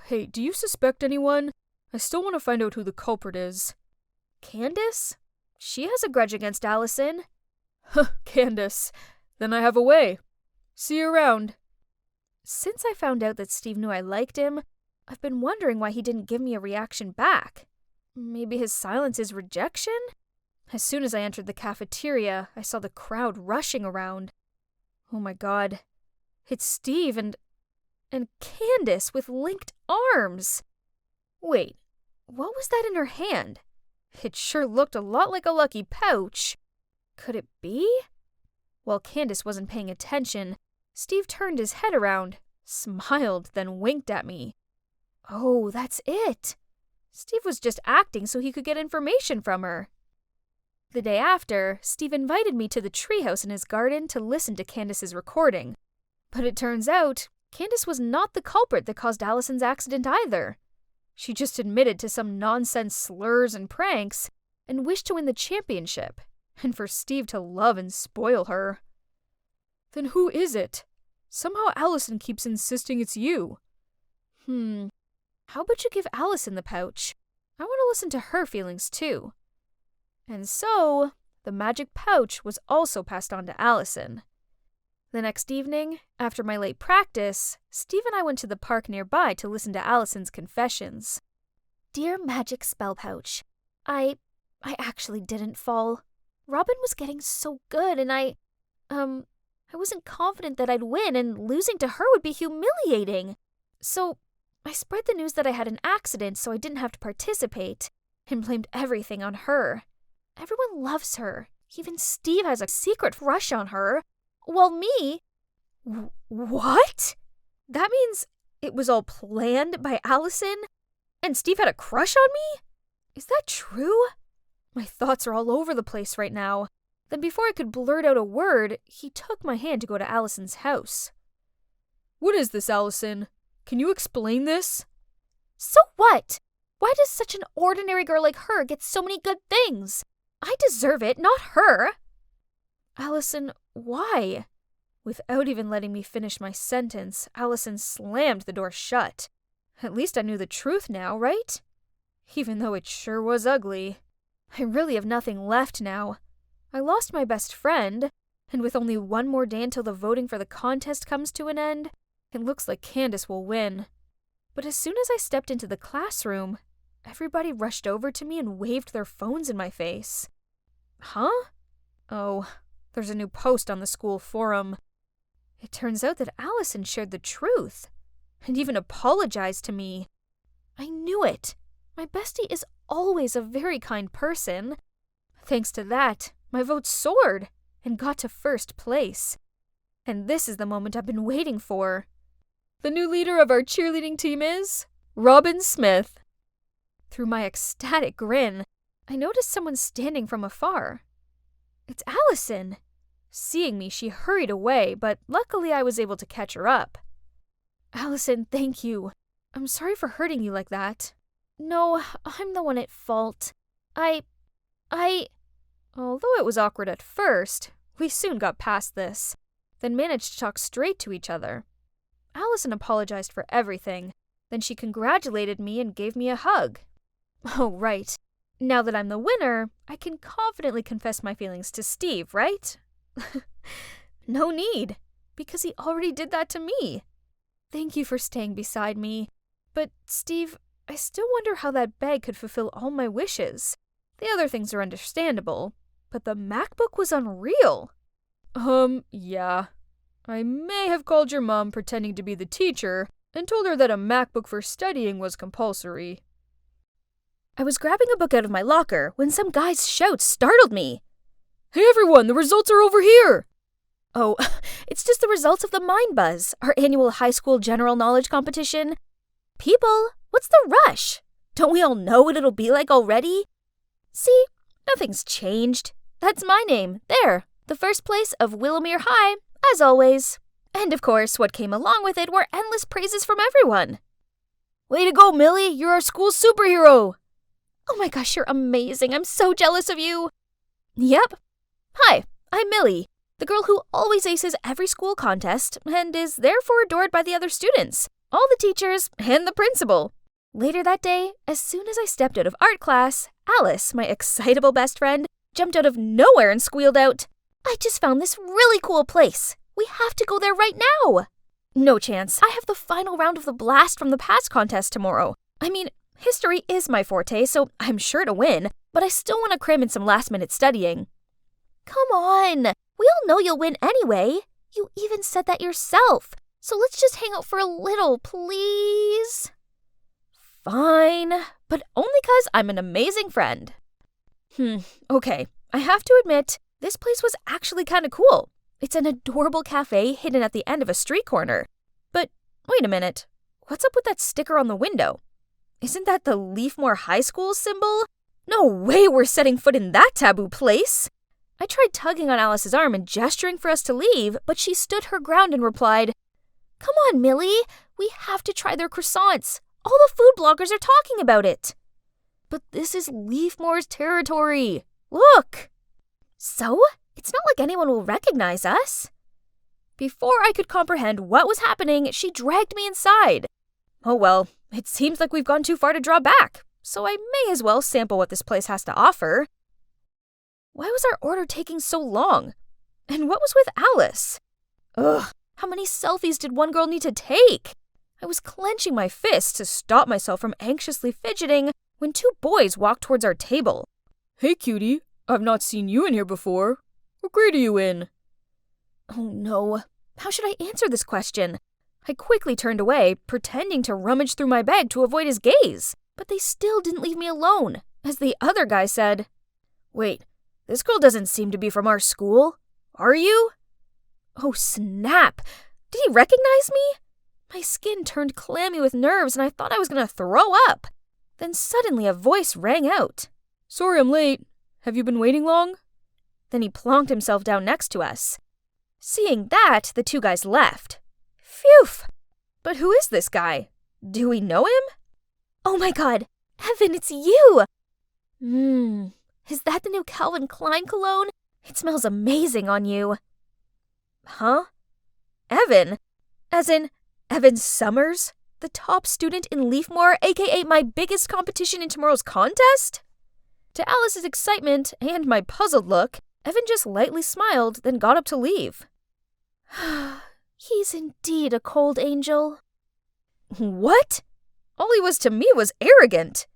Hey, do you suspect anyone? I still want to find out who the culprit is.
Candace? She has a grudge against Allison.
Candace. Then I have a way. See you around.
Since I found out that Steve knew I liked him, I've been wondering why he didn't give me a reaction back. Maybe his silence is rejection? As soon as I entered the cafeteria, I saw the crowd rushing around. Oh my god. It's Steve and Candace with linked arms. Wait, what was that in her hand? It sure looked a lot like a lucky pouch. Could it be? While Candace wasn't paying attention, Steve turned his head around, smiled, then winked at me. Oh, that's it. Steve was just acting so he could get information from her. The day after, Steve invited me to the treehouse in his garden to listen to Candace's recording. But it turns out, Candace was not the culprit that caused Allison's accident either. She just admitted to some nonsense slurs and pranks and wished to win the championship, and for Steve to love and spoil her.
Then who is it? Somehow Allison keeps insisting it's you.
How about you give Allison the pouch? I want to listen to her feelings too. And so, the magic pouch was also passed on to Allison. The next evening, after my late practice, Steve and I went to the park nearby to listen to Allison's confessions. Dear magic spell pouch, I actually didn't fall. Robin was getting so good and I wasn't confident that I'd win and losing to her would be humiliating. So, I spread the news that I had an accident so I didn't have to participate and blamed everything on her. Everyone loves her. Even Steve has a secret crush on her. While me... What? That means it was all planned by Allison? And Steve had a crush on me? Is that true? My thoughts are all over the place right now. Then before I could blurt out a word, he took my hand to go to Allison's house.
What is this, Allison? Can you explain this?
So what? Why does such an ordinary girl like her get so many good things? I deserve it, not her. Allison, why? Without even letting me finish my sentence, Allison slammed the door shut. At least I knew the truth now, right? Even though it sure was ugly. I really have nothing left now. I lost my best friend, and with only one more day until the voting for the contest comes to an end, it looks like Candace will win. But as soon as I stepped into the classroom, everybody rushed over to me and waved their phones in my face. Huh? Oh, there's a new post on the school forum. It turns out that Allison shared the truth, and even apologized to me. I knew it. My bestie is always a very kind person. Thanks to that, my vote soared and got to first place. And this is the moment I've been waiting for. The new leader of our cheerleading team is Robin Smith. Through my ecstatic grin, I noticed someone standing from afar. It's Allison. Seeing me, she hurried away, but luckily I was able to catch her up. Allison, thank you. I'm sorry for hurting you like that. No, I'm the one at fault. Although it was awkward at first, we soon got past this, then managed to talk straight to each other. Allison apologized for everything, then she congratulated me and gave me a hug. Oh, right. Now that I'm the winner, I can confidently confess my feelings to Steve, right? No need, because he already did that to me. Thank you for staying beside me. But, Steve, I still wonder how that bag could fulfill all my wishes. The other things are understandable, but the MacBook was unreal.
Yeah. I may have called your mom pretending to be the teacher and told her that a MacBook for studying was compulsory.
I was grabbing a book out of my locker when some guy's shout startled me.
Hey everyone, the results are over here!
Oh, it's just the results of the Mind Buzz, our annual high school general knowledge competition. People, what's the rush? Don't we all know what it'll be like already? See, nothing's changed. That's my name, there, the first place of Willowmere High, as always. And of course, what came along with it were endless praises from everyone.
Way to go, Millie! You're our school's superhero!
Oh my gosh, you're amazing. I'm so jealous of you. Yep. Hi, I'm Millie, the girl who always aces every school contest and is therefore adored by the other students, all the teachers, and the principal. Later that day, as soon as I stepped out of art class, Alice, my excitable best friend, jumped out of nowhere and squealed out, "I just found this really cool place. We have to go there right now." No chance. I have the final round of the Blast from the Past contest tomorrow. I mean, history is my forte, so I'm sure to win, but I still want to cram in some last-minute studying. Come on. We all know you'll win anyway. You even said that yourself. So let's just hang out for a little, please. Fine, but only 'cause I'm an amazing friend. Okay. I have to admit, this place was actually kind of cool. It's an adorable cafe hidden at the end of a street corner. But wait a minute. What's up with that sticker on the window? Isn't that the Leafmore High School symbol? No way we're setting foot in that taboo place. I tried tugging on Alice's arm and gesturing for us to leave, but she stood her ground and replied, "Come on, Millie. We have to try their croissants. All the food bloggers are talking about it." But this is Leafmore's territory. Look. So? It's not like anyone will recognize us. Before I could comprehend what was happening, she dragged me inside. Oh well, it seems like we've gone too far to draw back, so I may as well sample what this place has to offer. Why was our order taking so long? And what was with Alice? Ugh, how many selfies did one girl need to take? I was clenching my fists to stop myself from anxiously fidgeting when two boys walked towards our table.
Hey cutie, I've not seen you in here before. What grade are you in?
Oh no, how should I answer this question? I quickly turned away, pretending to rummage through my bag to avoid his gaze, but they still didn't leave me alone, as the other guy said, "Wait, this girl doesn't seem to be from our school. Are you?" Oh snap! Did he recognize me? My skin turned clammy with nerves and I thought I was going to throw up. Then suddenly a voice rang out.
Sorry I'm late. Have you been waiting long?
Then he plonked himself down next to us. Seeing that, the two guys left. Phew! But who is this guy? Do we know him? Oh my god, Evan, it's you! Is that the new Calvin Klein cologne? It smells amazing on you. Huh? Evan? As in, Evan Summers? The top student in Leafmore, aka my biggest competition in tomorrow's contest? To Alice's excitement and my puzzled look, Evan just lightly smiled, then got up to leave. He's indeed a cold angel. What? All he was to me was arrogant.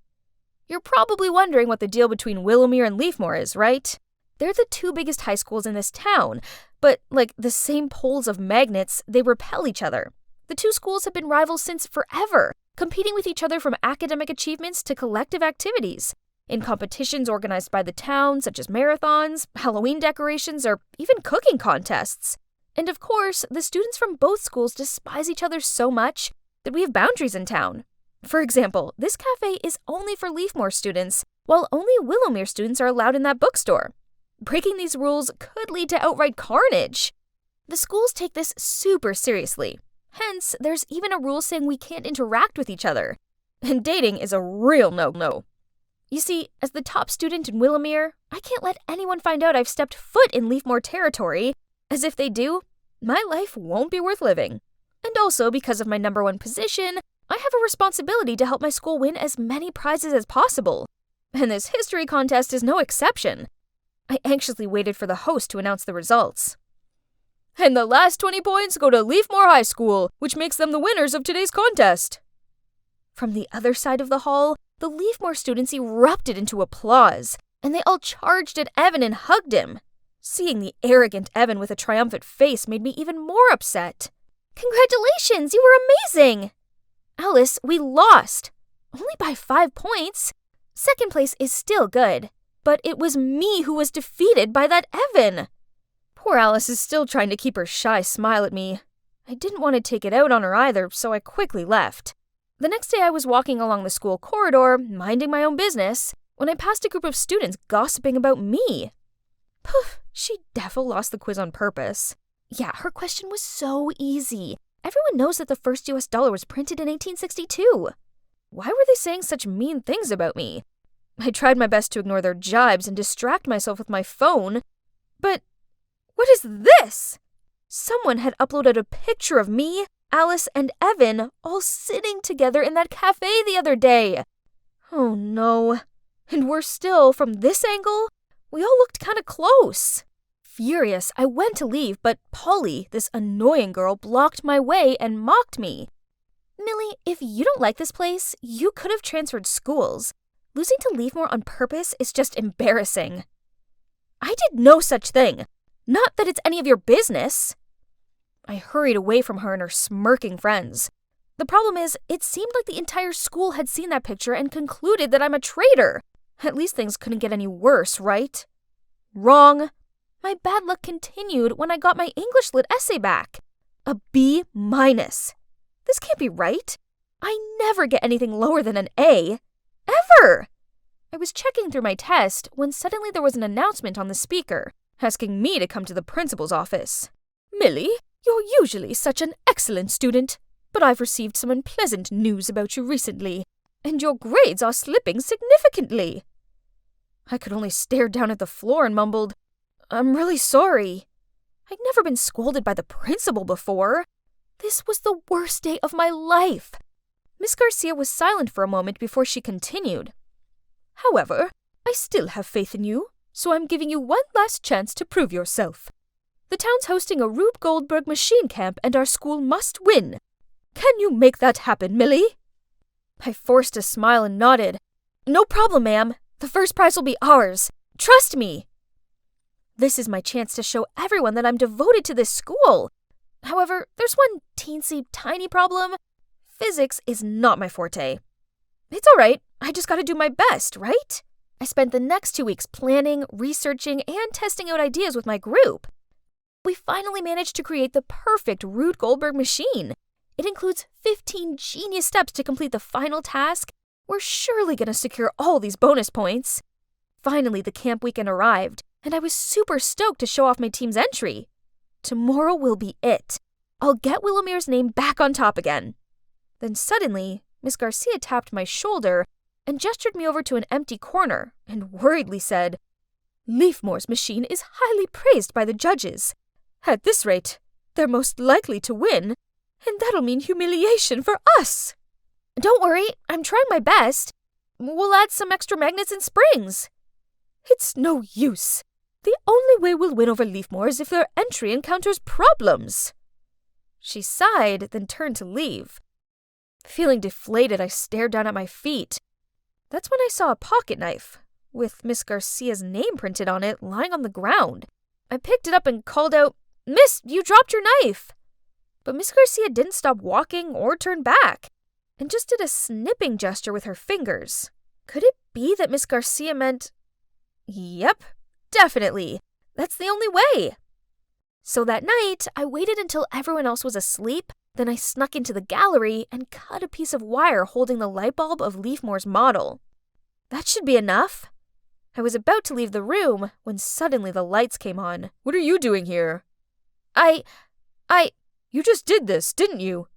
You're probably wondering what the deal between Willowmere and Leafmore is, right? They're the two biggest high schools in this town, but like the same poles of magnets, they repel each other. The two schools have been rivals since forever, competing with each other from academic achievements to collective activities. In competitions organized by the town, such as marathons, Halloween decorations, or even cooking contests. And of course, the students from both schools despise each other so much that we have boundaries in town. For example, this cafe is only for Leafmore students, while only Willowmere students are allowed in that bookstore. Breaking these rules could lead to outright carnage. The schools take this super seriously. Hence, there's even a rule saying we can't interact with each other. And dating is a real no-no. You see, as the top student in Willowmere, I can't let anyone find out I've stepped foot in Leafmore territory, as if they do, my life won't be worth living. And also, because of my #1 position, I have a responsibility to help my school win as many prizes as possible. And this history contest is no exception. I anxiously waited for the host to announce the results.
And the last 20 points go to Leafmore High School, which makes them the winners of today's contest.
From the other side of the hall, the Leafmore students erupted into applause. and they all charged at Evan and hugged him. Seeing the arrogant Evan with a triumphant face made me even more upset. Congratulations, you were amazing! Alice, we lost. Only by 5 points. Second place is still good, but it was me who was defeated by that Evan. Poor Alice is still trying to keep her shy smile at me. I didn't want to take it out on her either, so I quickly left. The next day I was walking along the school corridor, minding my own business, when I passed a group of students gossiping about me. Poof, she defo lost the quiz on purpose. Yeah, her question was so easy. Everyone knows that the first US dollar was printed in 1862. Why were they saying such mean things about me? I tried my best to ignore their jibes and distract myself with my phone. But what is this? Someone had uploaded a picture of me, Alice, and Evan all sitting together in that cafe the other day. Oh no. And worse still, from this angle, we all looked kind of close. Furious, I went to leave, but Polly, this annoying girl, blocked my way and mocked me. Millie, if you don't like this place, you could have transferred schools. Losing to Leafmore on purpose is just embarrassing. I did no such thing. Not that it's any of your business. I hurried away from her and her smirking friends. The problem is, it seemed like the entire school had seen that picture and concluded that I'm a traitor. At least things couldn't get any worse, right? Wrong. My bad luck continued when I got my English Lit essay back. A B-. This can't be right. I never get anything lower than an A. Ever! I was checking through my test when suddenly there was an announcement on the speaker, asking me to come to the principal's office. Millie, you're usually such an excellent student, but I've received some unpleasant news about you recently, and your grades are slipping significantly. I could only stare down at the floor and mumbled, I'm really sorry. I'd never been scolded by the principal before. This was the worst day of my life. Miss Garcia was silent for a moment before she continued. However, I still have faith in you, so I'm giving you one last chance to prove yourself. The town's hosting a Rube Goldberg machine camp and our school must win. Can you make that happen, Millie? I forced a smile and nodded. No problem, ma'am. The first prize will be ours. Trust me. This is my chance to show everyone that I'm devoted to this school. However, there's one teensy tiny problem. Physics is not my forte. It's all right. I just gotta do my best, right? I spent the next 2 weeks planning, researching, and testing out ideas with my group. We finally managed to create the perfect Rube Goldberg machine. It includes 15 genius steps to complete the final task. We're surely gonna secure all these bonus points. Finally, the camp weekend arrived, and I was super stoked to show off my team's entry. Tomorrow will be it. I'll get Willomere's name back on top again. Then suddenly, Miss Garcia tapped my shoulder and gestured me over to an empty corner and worriedly said, Leafmore's machine is highly praised by the judges. At this rate, they're most likely to win, and that'll mean humiliation for us. Don't worry, I'm trying my best. We'll add some extra magnets and springs. It's no use. The only way we'll win over Leafmore is if their entry encounters problems. She sighed, then turned to leave. Feeling deflated, I stared down at my feet. That's when I saw a pocket knife, with Miss Garcia's name printed on it, lying on the ground. I picked it up and called out, Miss, you dropped your knife! But Miss Garcia didn't stop walking or turn back, and just did a snipping gesture with her fingers. Could it be that Miss Garcia meant... Yep, definitely. That's the only way. So that night, I waited until everyone else was asleep, then I snuck into the gallery and cut a piece of wire holding the light bulb of Leafmore's model. That should be enough. I was about to leave the room when suddenly the lights came on.
What are you doing here?
I...
You just did this, didn't you?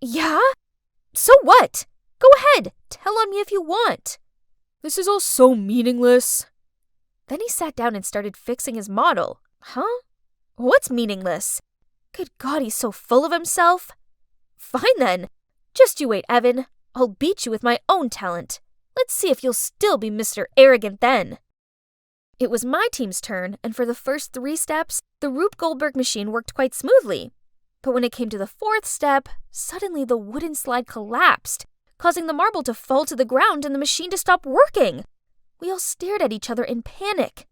Yeah? So what? Go ahead, tell on me if you want.
This is all so meaningless.
Then he sat down and started fixing his model. Huh? What's meaningless? Good God, he's so full of himself. Fine then. Just you wait, Evan. I'll beat you with my own talent. Let's see if you'll still be Mr. Arrogant then. It was my team's turn, and for the first 3 steps, the Rube Goldberg machine worked quite smoothly. But when it came to the 4th step, suddenly the wooden slide collapsed, causing the marble to fall to the ground and the machine to stop working. We all stared at each other in panic.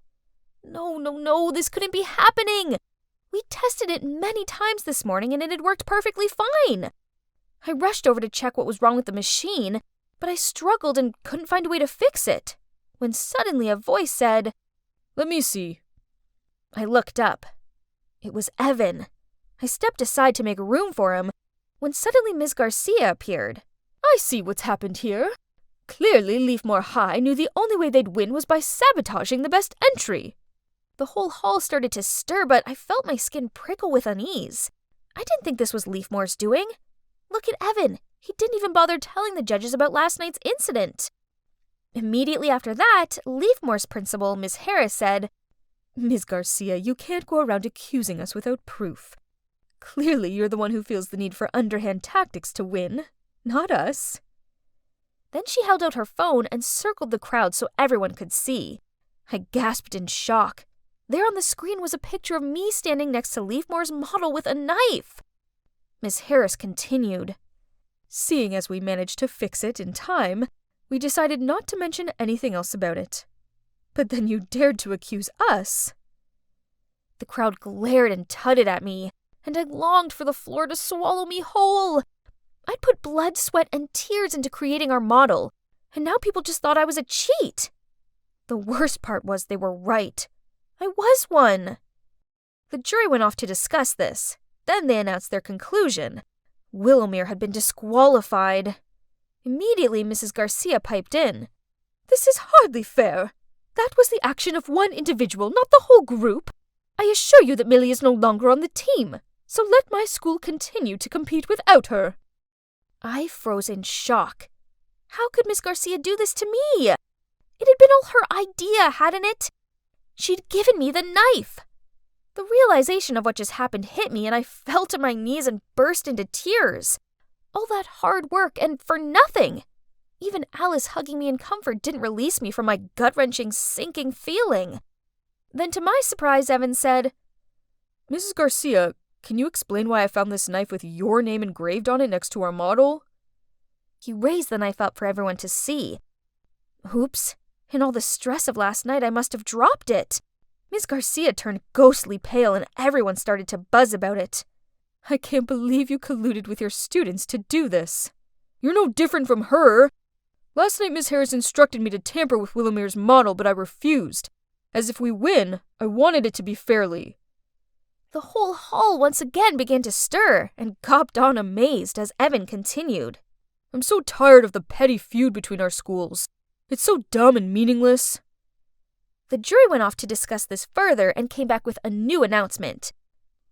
No, this couldn't be happening! We tested it many times this morning and it had worked perfectly fine. I rushed over to check what was wrong with the machine, but I struggled and couldn't find a way to fix it, when suddenly a voice said,
"Let me see."
I looked up. It was Evan. I stepped aside to make room for him, when suddenly Ms. Garcia appeared.
"I see what's happened here. Clearly, Leafmore High knew the only way they'd win was by sabotaging the best entry."
The whole hall started to stir, but I felt my skin prickle with unease. I didn't think this was Leafmore's doing. Look at Evan. He didn't even bother telling the judges about last night's incident. Immediately after that, Leafmore's principal, Miss Harris, said,
"Ms. Garcia, you can't go around accusing us without proof. Clearly, you're the one who feels the need for underhand tactics to win, not us."
Then she held out her phone and circled the crowd so everyone could see. I gasped in shock. There on the screen was a picture of me standing next to Leafmore's model with a knife. Miss Harris continued,
"Seeing as we managed to fix it in time, we decided not to mention anything else about it. But then you dared to accuse us."
The crowd glared and tutted at me, and I longed for the floor to swallow me whole. I'd put blood, sweat, and tears into creating our model, and now people just thought I was a cheat. The worst part was they were right. I was one. The jury went off to discuss this. Then they announced their conclusion. Willowmere had been disqualified. Immediately, Mrs. Garcia piped in.
"This is hardly fair. That was the action of one individual, not the whole group. I assure you that Millie is no longer on the team, so let my school continue to compete without her."
I froze in shock. How could Miss Garcia do this to me? It had been all her idea, hadn't it? She'd given me the knife. The realization of what just happened hit me, and I fell to my knees and burst into tears. All that hard work, and for nothing. Even Alice hugging me in comfort didn't release me from my gut-wrenching, sinking feeling. Then to my surprise, Evan said,
"Mrs. Garcia, can you explain why I found this knife with your name engraved on it next to our model?"
He raised the knife up for everyone to see. Oops. In all the stress of last night, I must have dropped it. Miss Garcia turned ghostly pale and everyone started to buzz about it.
"I can't believe you colluded with your students to do this. You're no different from her. Last night Miss Harris instructed me to tamper with Willowmere's model, but I refused. As if we win, I wanted it to be fairly."
The whole hall once again began to stir and gawped on amazed as Evan continued.
"I'm so tired of the petty feud between our schools. It's so dumb and meaningless."
The jury went off to discuss this further and came back with a new announcement.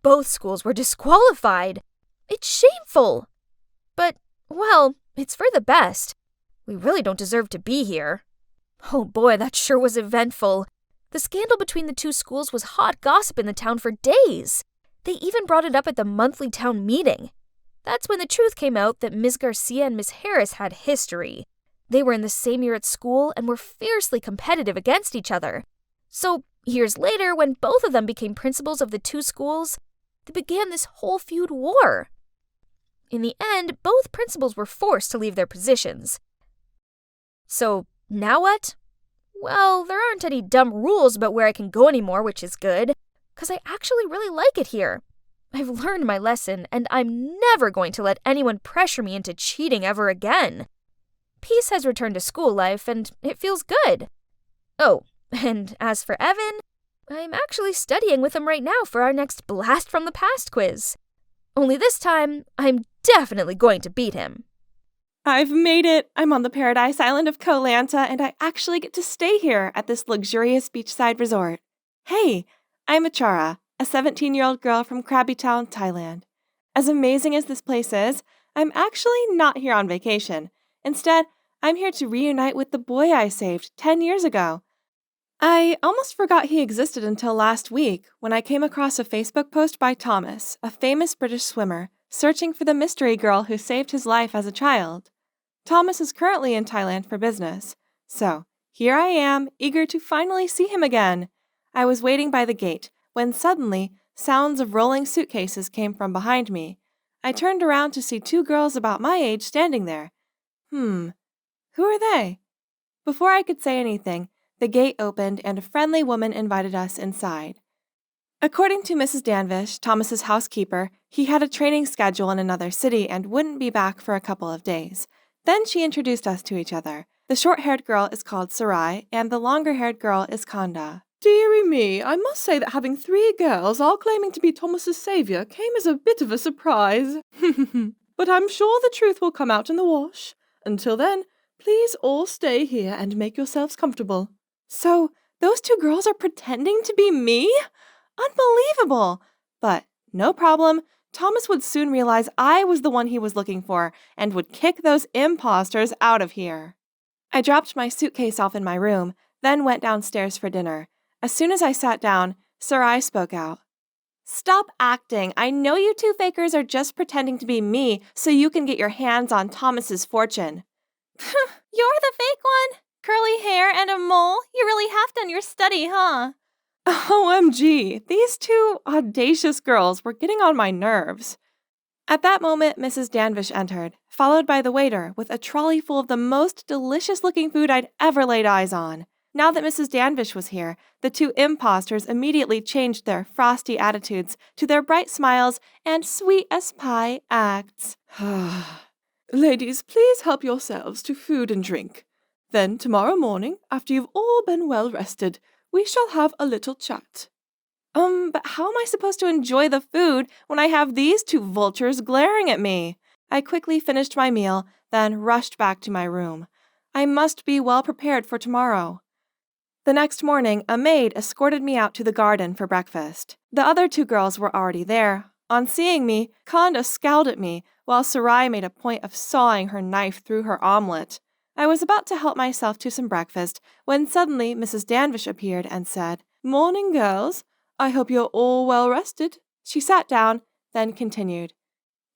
Both schools were disqualified. It's shameful. But, well, it's for the best. We really don't deserve to be here. Oh boy, that sure was eventful. The scandal between the two schools was hot gossip in the town for days. They even brought it up at the monthly town meeting. That's when the truth came out that Ms. Garcia and Miss Harris had history. They were in the same year at school and were fiercely competitive against each other. So, years later, when both of them became principals of the two schools, they began this whole feud war. In the end, both principals were forced to leave their positions. So, now what? Well, there aren't any dumb rules about where I can go anymore, which is good, because I actually really like it here. I've learned my lesson, and I'm never going to let anyone pressure me into cheating ever again. Peace has returned to school life, and it feels good. Oh, and as for Evan, I'm actually studying with him right now for our next Blast from the Past quiz. Only this time, I'm definitely going to beat him.
I've made it! I'm on the paradise island of Koh Lanta, and I actually get to stay here at this luxurious beachside resort. Hey, I'm Achara, a 17-year-old girl from Krabi Town, Thailand. As amazing as this place is, I'm actually not here on vacation. Instead, I'm here to reunite with the boy I saved 10 years ago. I almost forgot he existed until last week when I came across a Facebook post by Thomas, a famous British swimmer, searching for the mystery girl who saved his life as a child. Thomas is currently in Thailand for business, so here I am, eager to finally see him again. I was waiting by the gate when suddenly sounds of rolling suitcases came from behind me. I turned around to see two girls about my age standing there. Who are they? Before I could say anything, The gate opened and a friendly woman invited us inside. According to Mrs. Danvish, Thomas's housekeeper, he had a training schedule in another city and wouldn't be back for a couple of days. Then she introduced us to each other. The short-haired girl is called Sarai, and the longer-haired girl is Kanda.
Dearie me, I must say that having 3 girls all claiming to be Thomas's savior came as a bit of a surprise. But I'm sure the truth will come out in the wash. Until then, please all stay here and make yourselves comfortable.
So, those 2 girls are pretending to be me? Unbelievable! But no problem. Thomas would soon realize I was the one he was looking for and would kick those imposters out of here. I dropped my suitcase off in my room, then went downstairs for dinner. As soon as I sat down, Sarai spoke out. Stop acting. I know you 2 fakers are just pretending to be me so you can get your hands on Thomas's fortune. You're the fake one. Curly hair and a mole. You really have done your study, huh? OMG, these 2 audacious girls were getting on my nerves. At that moment, Mrs. Danvish entered, followed by the waiter with a trolley full of the most delicious-looking food I'd ever laid eyes on. Now that Mrs. Danvish was here, the 2 imposters immediately changed their frosty attitudes to their bright smiles and sweet-as-pie acts.
Ladies, please help yourselves to food and drink. Then tomorrow morning, after you've all been well rested, we shall have a little chat.
But how am I supposed to enjoy the food when I have these 2 vultures glaring at me? I quickly finished my meal, then rushed back to my room. I must be well prepared for tomorrow. The next morning, a maid escorted me out to the garden for breakfast. The other 2 girls were already there. On seeing me, Kanda scowled at me, while Sarai made a point of sawing her knife through her omelet. I was about to help myself to some breakfast when suddenly Mrs. Danvish appeared and said,
Morning, girls. I hope you're all well rested.
She sat down, then continued.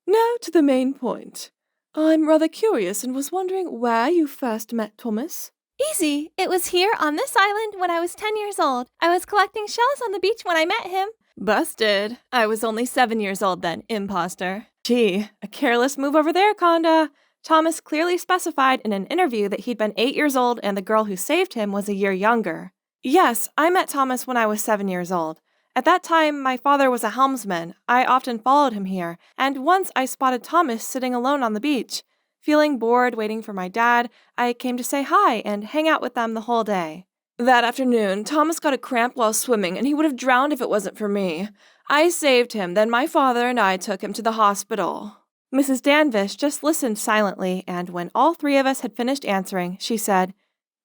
Now to the main point. I'm rather curious and was wondering where you first met Thomas.
Easy. It was here on this island when I was 10 years old. I was collecting shells on the beach when I met him. Busted. I was only 7 years old then, imposter. Gee, a careless move over there, Kanda. Thomas clearly specified in an interview that he'd been 8 years old and the girl who saved him was a year younger. Yes, I met Thomas when I was 7 years old. At that time, my father was a helmsman. I often followed him here, and once I spotted Thomas sitting alone on the beach. Feeling bored waiting for my dad, I came to say hi and hang out with them the whole day. That afternoon, Thomas got a cramp while swimming, and he would have drowned if it wasn't for me. I saved him, then my father and I took him to the hospital. Mrs. Danvish just listened silently, and when all 3 of us had finished answering, she said,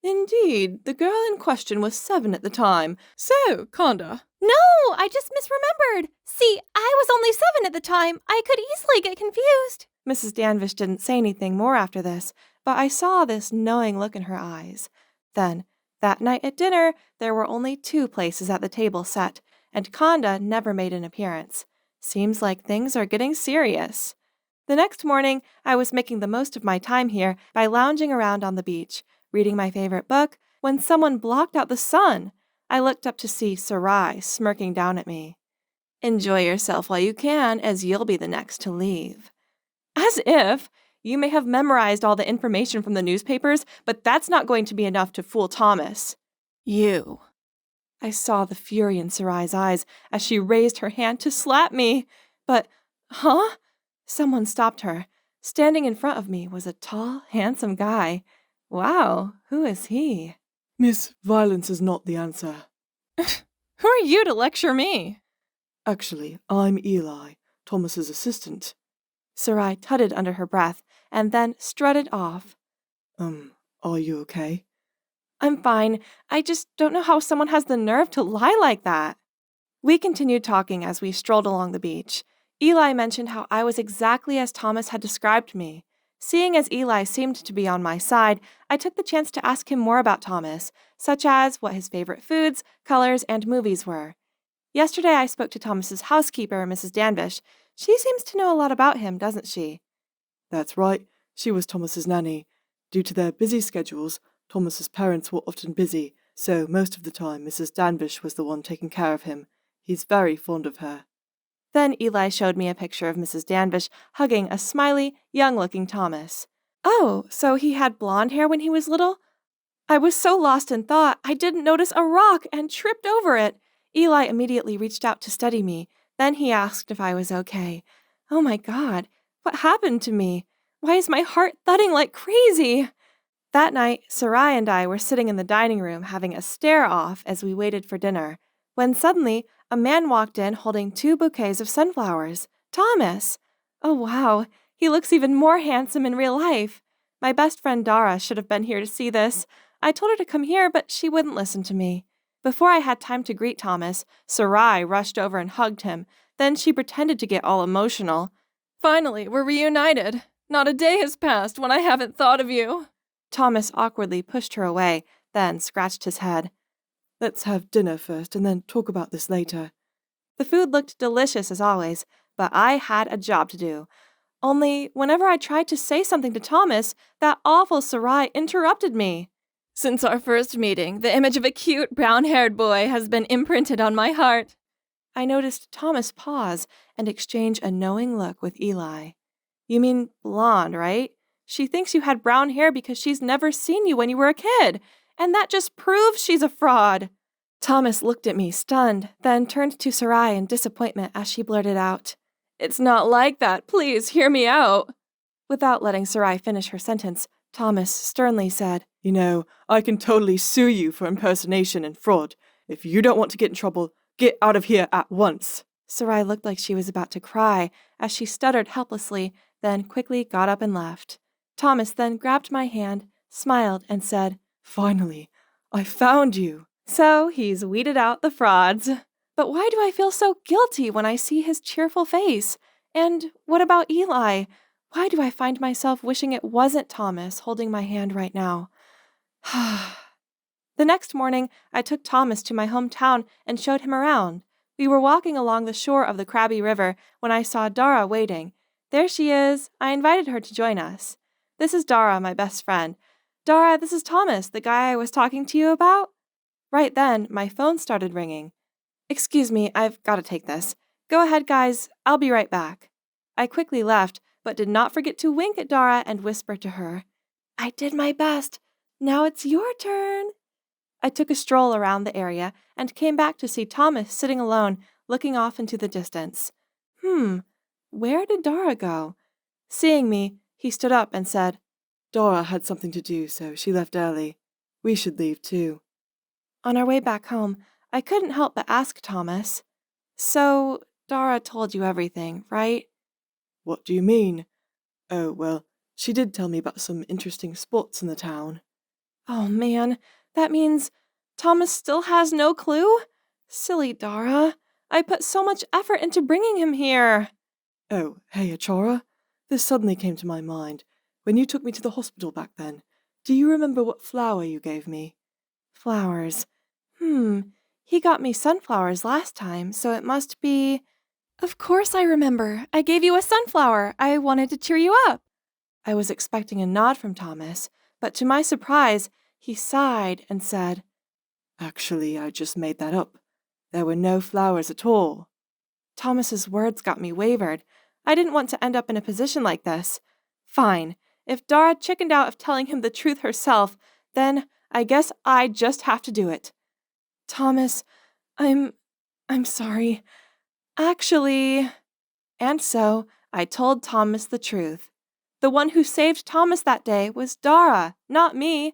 Indeed, the girl in question was 7 at the time. So, Kanda.
No, I just misremembered. See, I was only 7 at the time. I could easily get confused. Mrs. Danvish didn't say anything more after this, but I saw this knowing look in her eyes. Then, that night at dinner, there were only 2 places at the table set, and Kanda never made an appearance. Seems like things are getting serious. The next morning, I was making the most of my time here by lounging around on the beach, reading my favorite book, when someone blocked out the sun. I looked up to see Sarai smirking down at me. Enjoy yourself while you can, as you'll be the next to leave. As if! You may have memorized all the information from the newspapers, but that's not going to be enough to fool Thomas. You. I saw the fury in Sarai's eyes as she raised her hand to slap me. But, huh? Someone stopped her. Standing in front of me was a tall, handsome guy. Wow, who is he?
Miss, violence is not the answer.
Who are you to lecture me?
Actually, I'm Eli, Thomas's assistant.
Sarai tutted under her breath and then strutted off.
Are you okay?
I'm fine. I just don't know how someone has the nerve to lie like that. We continued talking as we strolled along the beach. Eli mentioned how I was exactly as Thomas had described me. Seeing as Eli seemed to be on my side, I took the chance to ask him more about Thomas, such as what his favorite foods, colors, and movies were. Yesterday I spoke to Thomas's housekeeper, Mrs. Danvish. She seems to know a lot about him, doesn't she?
That's right. She was Thomas's nanny. Due to their busy schedules, Thomas's parents were often busy, so most of the time Mrs. Danvish was the one taking care of him. He's very fond of her.
Then Eli showed me a picture of Mrs. Danvish hugging a smiley, young-looking Thomas. Oh, so he had blonde hair when he was little? I was so lost in thought, I didn't notice a rock and tripped over it. Eli immediately reached out to steady me. Then he asked if I was okay. Oh my God, what happened to me? Why is my heart thudding like crazy? That night, Sarai and I were sitting in the dining room having a stare-off as we waited for dinner, when suddenly a man walked in holding 2 bouquets of sunflowers. Thomas! Oh wow, he looks even more handsome in real life. My best friend Dara should have been here to see this. I told her to come here, but she wouldn't listen to me. Before I had time to greet Thomas, Sarai rushed over and hugged him. Then she pretended to get all emotional. Finally, we're reunited. Not a day has passed when I haven't thought of you. Thomas awkwardly pushed her away, then scratched his head.
Let's have dinner first and then talk about this later.
The food looked delicious as always, but I had a job to do. Only, whenever I tried to say something to Thomas, that awful Sarai interrupted me. Since our first meeting, the image of a cute, brown-haired boy has been imprinted on my heart. I noticed Thomas pause and exchange a knowing look with Eli. You mean blonde, right? She thinks you had brown hair because she's never seen you when you were a kid, and that just proves she's a fraud. Thomas looked at me, stunned, then turned to Sarai in disappointment as she blurted out, It's not like that. Please hear me out. Without letting Sarai finish her sentence, Thomas sternly said,
You know, I can totally sue you for impersonation and fraud. If you don't want to get in trouble, get out of here at once.
Sarai looked like she was about to cry as she stuttered helplessly, then quickly got up and left. Thomas then grabbed my hand, smiled, and said,
Finally, I found you.
So he's weeded out the frauds. But why do I feel so guilty when I see his cheerful face? And what about Eli? Why do I find myself wishing it wasn't Thomas holding my hand right now? The next morning, I took Thomas to my hometown and showed him around. We were walking along the shore of the Krabby River when I saw Dara waiting. There she is. I invited her to join us. This is Dara, my best friend. Dara, this is Thomas, the guy I was talking to you about. Right then, my phone started ringing. Excuse me, I've got to take this. Go ahead, guys. I'll be right back. I quickly left, but did not forget to wink at Dara and whisper to her, I did my best. Now it's your turn. I took a stroll around the area and came back to see Thomas sitting alone, looking off into the distance. Where did Dara go? Seeing me, he stood up and said,
Dara had something to do, so she left early. We should leave too.
On our way back home, I couldn't help but ask Thomas, So, Dara told you everything, right?
What do you mean? Oh, well, she did tell me about some interesting spots in the town.
Oh man, that means Thomas still has no clue? Silly Dara. I put so much effort into bringing him here.
Oh, hey, Achara. This suddenly came to my mind. When you took me to the hospital back then, do you remember what flower you gave me?
Flowers. He got me sunflowers last time, so it must be... Of course I remember. I gave you a sunflower. I wanted to cheer you up. I was expecting a nod from Thomas, but to my surprise, he sighed and said,
Actually, I just made that up. There were no flowers at all.
Thomas's words got me wavered. I didn't want to end up in a position like this. Fine. If Dara chickened out of telling him the truth herself, then I guess I just have to do it. Thomas, I'm sorry. Actually... And so I told Thomas the truth. The one who saved Thomas that day was Dara, not me.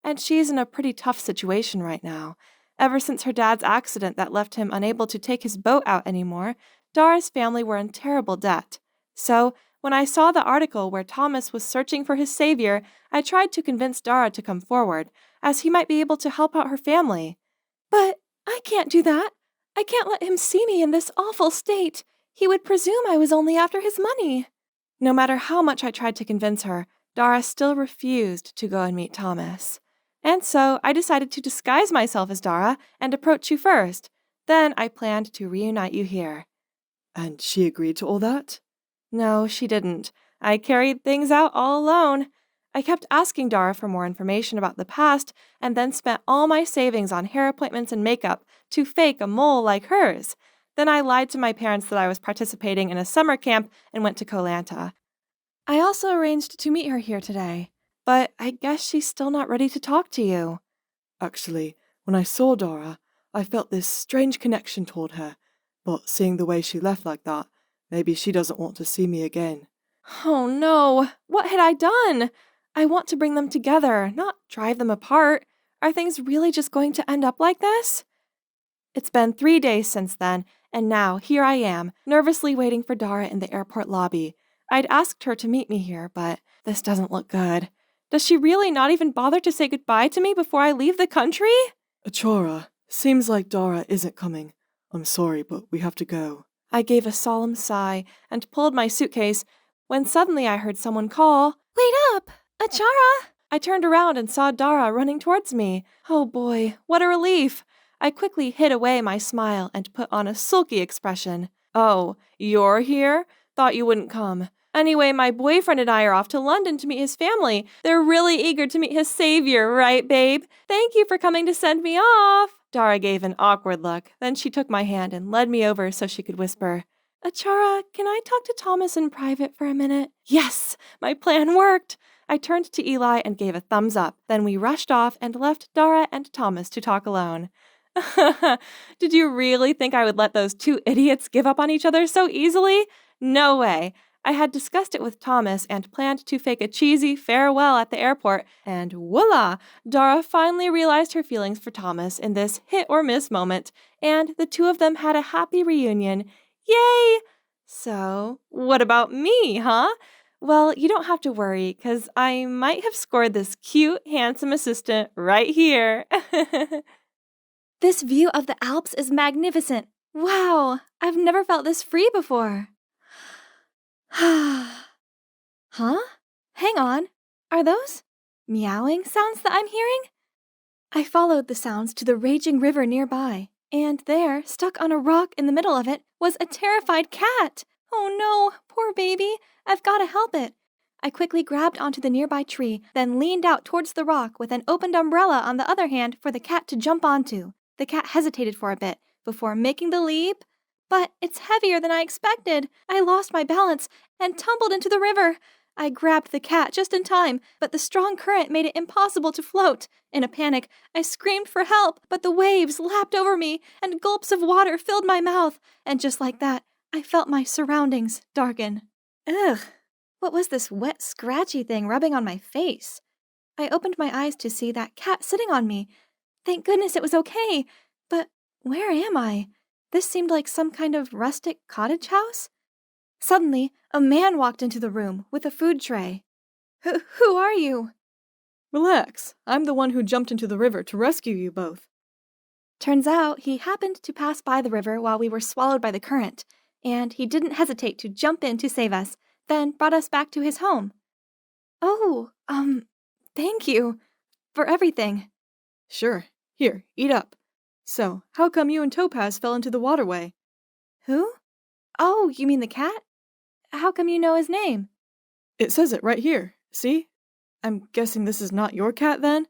And she's in a pretty tough situation right now. Ever since her dad's accident that left him unable to take his boat out anymore, Dara's family were in terrible debt. So, when I saw the article where Thomas was searching for his savior, I tried to convince Dara to come forward, as he might be able to help out her family. But I can't do that. I can't let him see me in this awful state. He would presume I was only after his money. No matter how much I tried to convince her, Dara still refused to go and meet Thomas. And so I decided to disguise myself as Dara and approach you first. Then I planned to reunite you here.
And she agreed to all that?
No, she didn't. I carried things out all alone. I kept asking Dara for more information about the past and then spent all my savings on hair appointments and makeup to fake a mole like hers. Then I lied to my parents that I was participating in a summer camp and went to Koh Lanta. I also arranged to meet her here today, but I guess she's still not ready to talk to you.
Actually, when I saw Dora, I felt this strange connection toward her, but seeing the way she left like that, maybe she doesn't want to see me again.
Oh no, what had I done? I want to bring them together, not drive them apart. Are things really just going to end up like this? It's been 3 days since then, and now here I am, nervously waiting for Dara in the airport lobby. I'd asked her to meet me here, but this doesn't look good. Does she really not even bother to say goodbye to me before I leave the country?
Achora, seems like Dora isn't coming. I'm sorry, but we have to go.
I gave a solemn sigh and pulled my suitcase when suddenly I heard someone call, "Wait up! Achara!" I turned around and saw Dara running towards me. Oh boy, what a relief! I quickly hid away my smile and put on a sulky expression. "Oh, you're here? Thought you wouldn't come. Anyway, my boyfriend and I are off to London to meet his family. They're really eager to meet his savior, right, babe? Thank you for coming to send me off." Dara gave an awkward look. Then she took my hand and led me over so she could whisper, "Achara, can I talk to Thomas in private for a minute?" Yes, my plan worked. I turned to Eli and gave a thumbs up. Then we rushed off and left Dara and Thomas to talk alone. Did you really think I would let those two idiots give up on each other so easily? No way. I had discussed it with Thomas and planned to fake a cheesy farewell at the airport, and voila! Dara finally realized her feelings for Thomas in this hit-or-miss moment, and the two of them had a happy reunion. Yay! So, what about me, huh? Well, you don't have to worry, because I might have scored this cute, handsome assistant right here. This view of the Alps is magnificent. Wow, I've never felt this free before. Huh? Hang on. Are those meowing sounds that I'm hearing? I followed the sounds to the raging river nearby, and there, stuck on a rock in the middle of it, was a terrified cat. Oh no, poor baby. I've got to help it. I quickly grabbed onto the nearby tree, then leaned out towards the rock with an opened umbrella on the other hand for the cat to jump onto. The cat hesitated for a bit before making the leap. But it's heavier than I expected. I lost my balance and tumbled into the river. I grabbed the cat just in time, but the strong current made it impossible to float. In a panic, I screamed for help, but the waves lapped over me and gulps of water filled my mouth. And just like that, I felt my surroundings darken. Ugh, what was this wet, scratchy thing rubbing on my face? I opened my eyes to see that cat sitting on me. Thank goodness it was okay. But where am I? This seemed like some kind of rustic cottage house. Suddenly, a man walked into the room with a food tray. Who are you?
Relax. I'm the one who jumped into the river to rescue you both.
Turns out he happened to pass by the river while we were swallowed by the current, and he didn't hesitate to jump in to save us, then brought us back to his home. Oh, thank you for everything.
Sure. Here, eat up. So, how come you and Topaz fell into the waterway?
Who? Oh, you mean the cat? How come you know his name?
It says it right here. See? I'm guessing this is not your cat then?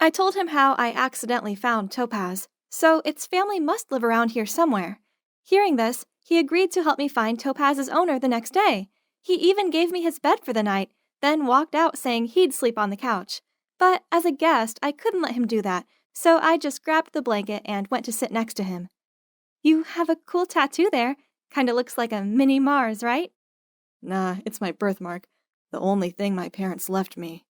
I told him how I accidentally found Topaz, so its family must live around here somewhere. Hearing this, he agreed to help me find Topaz's owner the next day. He even gave me his bed for the night, then walked out saying he'd sleep on the couch. But as a guest, I couldn't let him do that, so I just grabbed the blanket and went to sit next to him. You have a cool tattoo there. Kinda looks like a mini Mars, right?
Nah, it's my birthmark. The only thing my parents left me.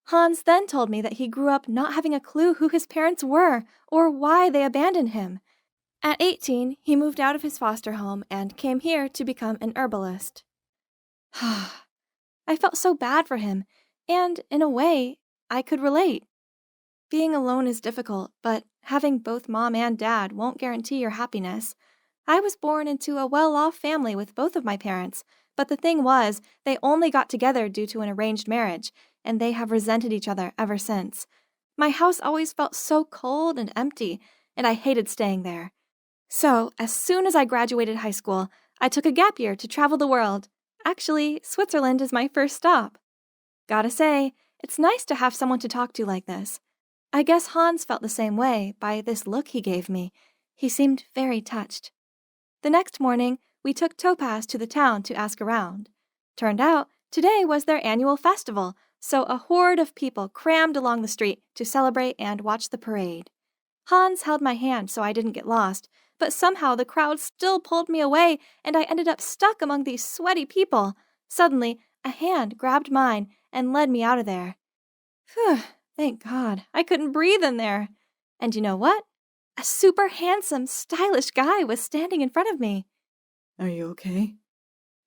Hans then told me that he grew up not having a clue who his parents were or why they abandoned him. At 18, he moved out of his foster home and came here to become an herbalist. I felt so bad for him, and in a way, I could relate. Being alone is difficult, but having both mom and dad won't guarantee your happiness. I was born into a well-off family with both of my parents, but the thing was, they only got together due to an arranged marriage, and they have resented each other ever since. My house always felt so cold and empty, and I hated staying there. So, as soon as I graduated high school, I took a gap year to travel the world. Actually, Switzerland is my first stop. Gotta say, it's nice to have someone to talk to like this. I guess Hans felt the same way by this look he gave me. He seemed very touched. The next morning, we took Topaz to the town to ask around. Turned out, Today was their annual festival, so a horde of people crammed along the street to celebrate and watch the parade. Hans held my hand so I didn't get lost, but somehow the crowd still pulled me away and I ended up stuck among these sweaty people. Suddenly, a hand grabbed mine and led me out of there. Phew, thank God, I couldn't breathe in there. And you know what? A super handsome, stylish guy was standing in front of me.
Are you okay?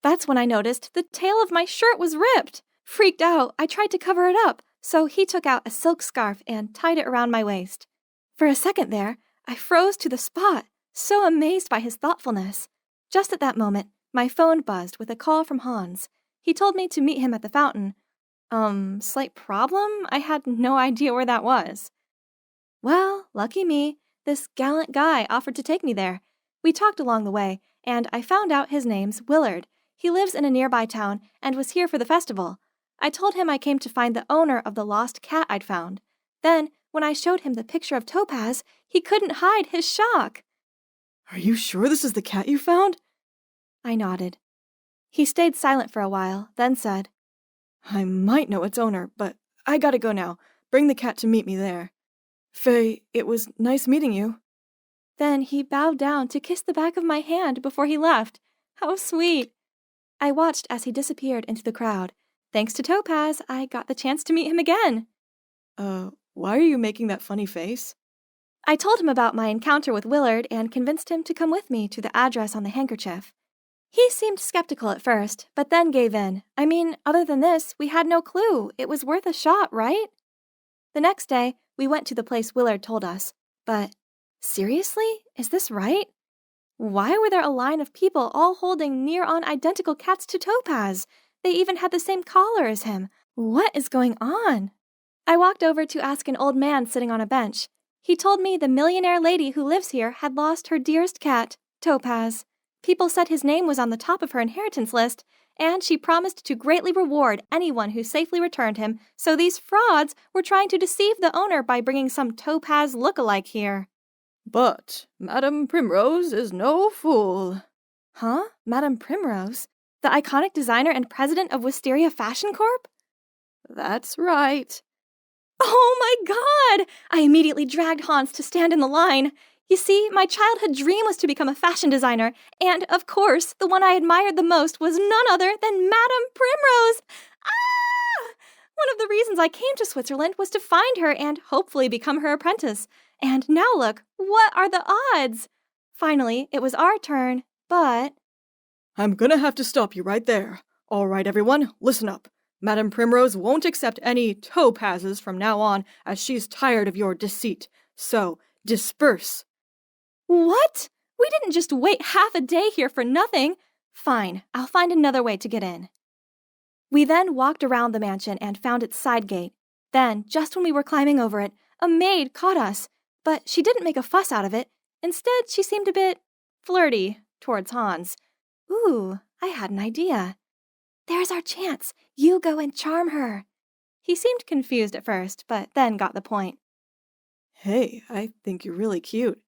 That's when I noticed the tail of my shirt was ripped. Freaked out, I tried to cover it up, so he took out a silk scarf and tied it around my waist. For a second there, I froze to the spot, so amazed by his thoughtfulness. Just at that moment, my phone buzzed with a call from Hans. He told me to meet him at the fountain. Slight problem? I had no idea where that was. Well, lucky me, this gallant guy offered to take me there. We talked along the way, and I found out his name's Willard. He lives in a nearby town and was here for the festival. I told him I came to find the owner of the lost cat I'd found. Then, when I showed him the picture of Topaz, he couldn't hide his shock.
Are you sure this is the cat you found?
I nodded. He stayed silent for a while, then said,
I might know its owner, but I gotta go now. Bring the cat to meet me there. Faye, it was nice meeting you.
Then he bowed down to kiss the back of my hand before he left. How sweet! I watched as he disappeared into the crowd. Thanks to Topaz, I got the chance to meet him again.
Why are you making that funny face?
I told him about my encounter with Willard and convinced him to come with me to the address on the handkerchief. He seemed skeptical at first, but then gave in. I mean, other than this, we had no clue. It was worth a shot, right? The next day, we went to the place Willard told us. But, seriously? Is this right? Why were there a line of people all holding near-on identical cats to Topaz? They even had the same collar as him. What is going on? I walked over to ask an old man sitting on a bench. He told me the millionaire lady who lives here had lost her dearest cat, Topaz. People said his name was on the top of her inheritance list, and she promised to greatly reward anyone who safely returned him, so these frauds were trying to deceive the owner by bringing some Topaz look-alike here.
But Madame Primrose is no fool.
Huh? Madame Primrose? The iconic designer and president of Wisteria Fashion Corp?
That's right.
Oh my God! I immediately dragged Hans to stand in the line. You see, my childhood dream was to become a fashion designer, and, of course, the one I admired the most was none other than Madame Primrose! Ah! One of the reasons I came to Switzerland was to find her and hopefully become her apprentice. And now look, what are the odds? Finally, it was our turn, but...
I'm gonna have to stop you right there. All right, everyone, listen up. Madame Primrose won't accept any topazes from now on, as she's tired of your deceit. So, disperse.
What? We didn't just wait half a day here for nothing. Fine, I'll find another way to get in. We then walked around the mansion and found its side gate. Then, just when we were climbing over it, a maid caught us. But she didn't make a fuss out of it. Instead, she seemed a bit flirty towards Hans. Ooh, I had an idea. There's our chance. You go and charm her. He seemed confused at first, but then got the point.
Hey, I think you're really cute.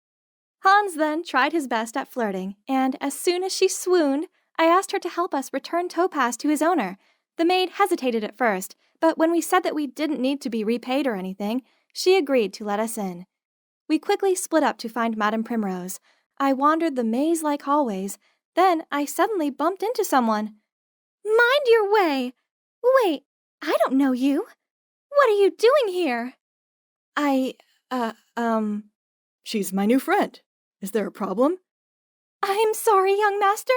Hans then tried his best at flirting, and as soon as she swooned, I asked her to help us return Topaz to his owner. The maid hesitated at first, but when we said that we didn't need to be repaid or anything, she agreed to let us in. We quickly split up to find Madame Primrose. I wandered the maze-like hallways. Then I suddenly bumped into someone. Mind your way! Wait, I don't know you. What are you doing here?
She's my new friend. Is there a problem?
I'm sorry, young master.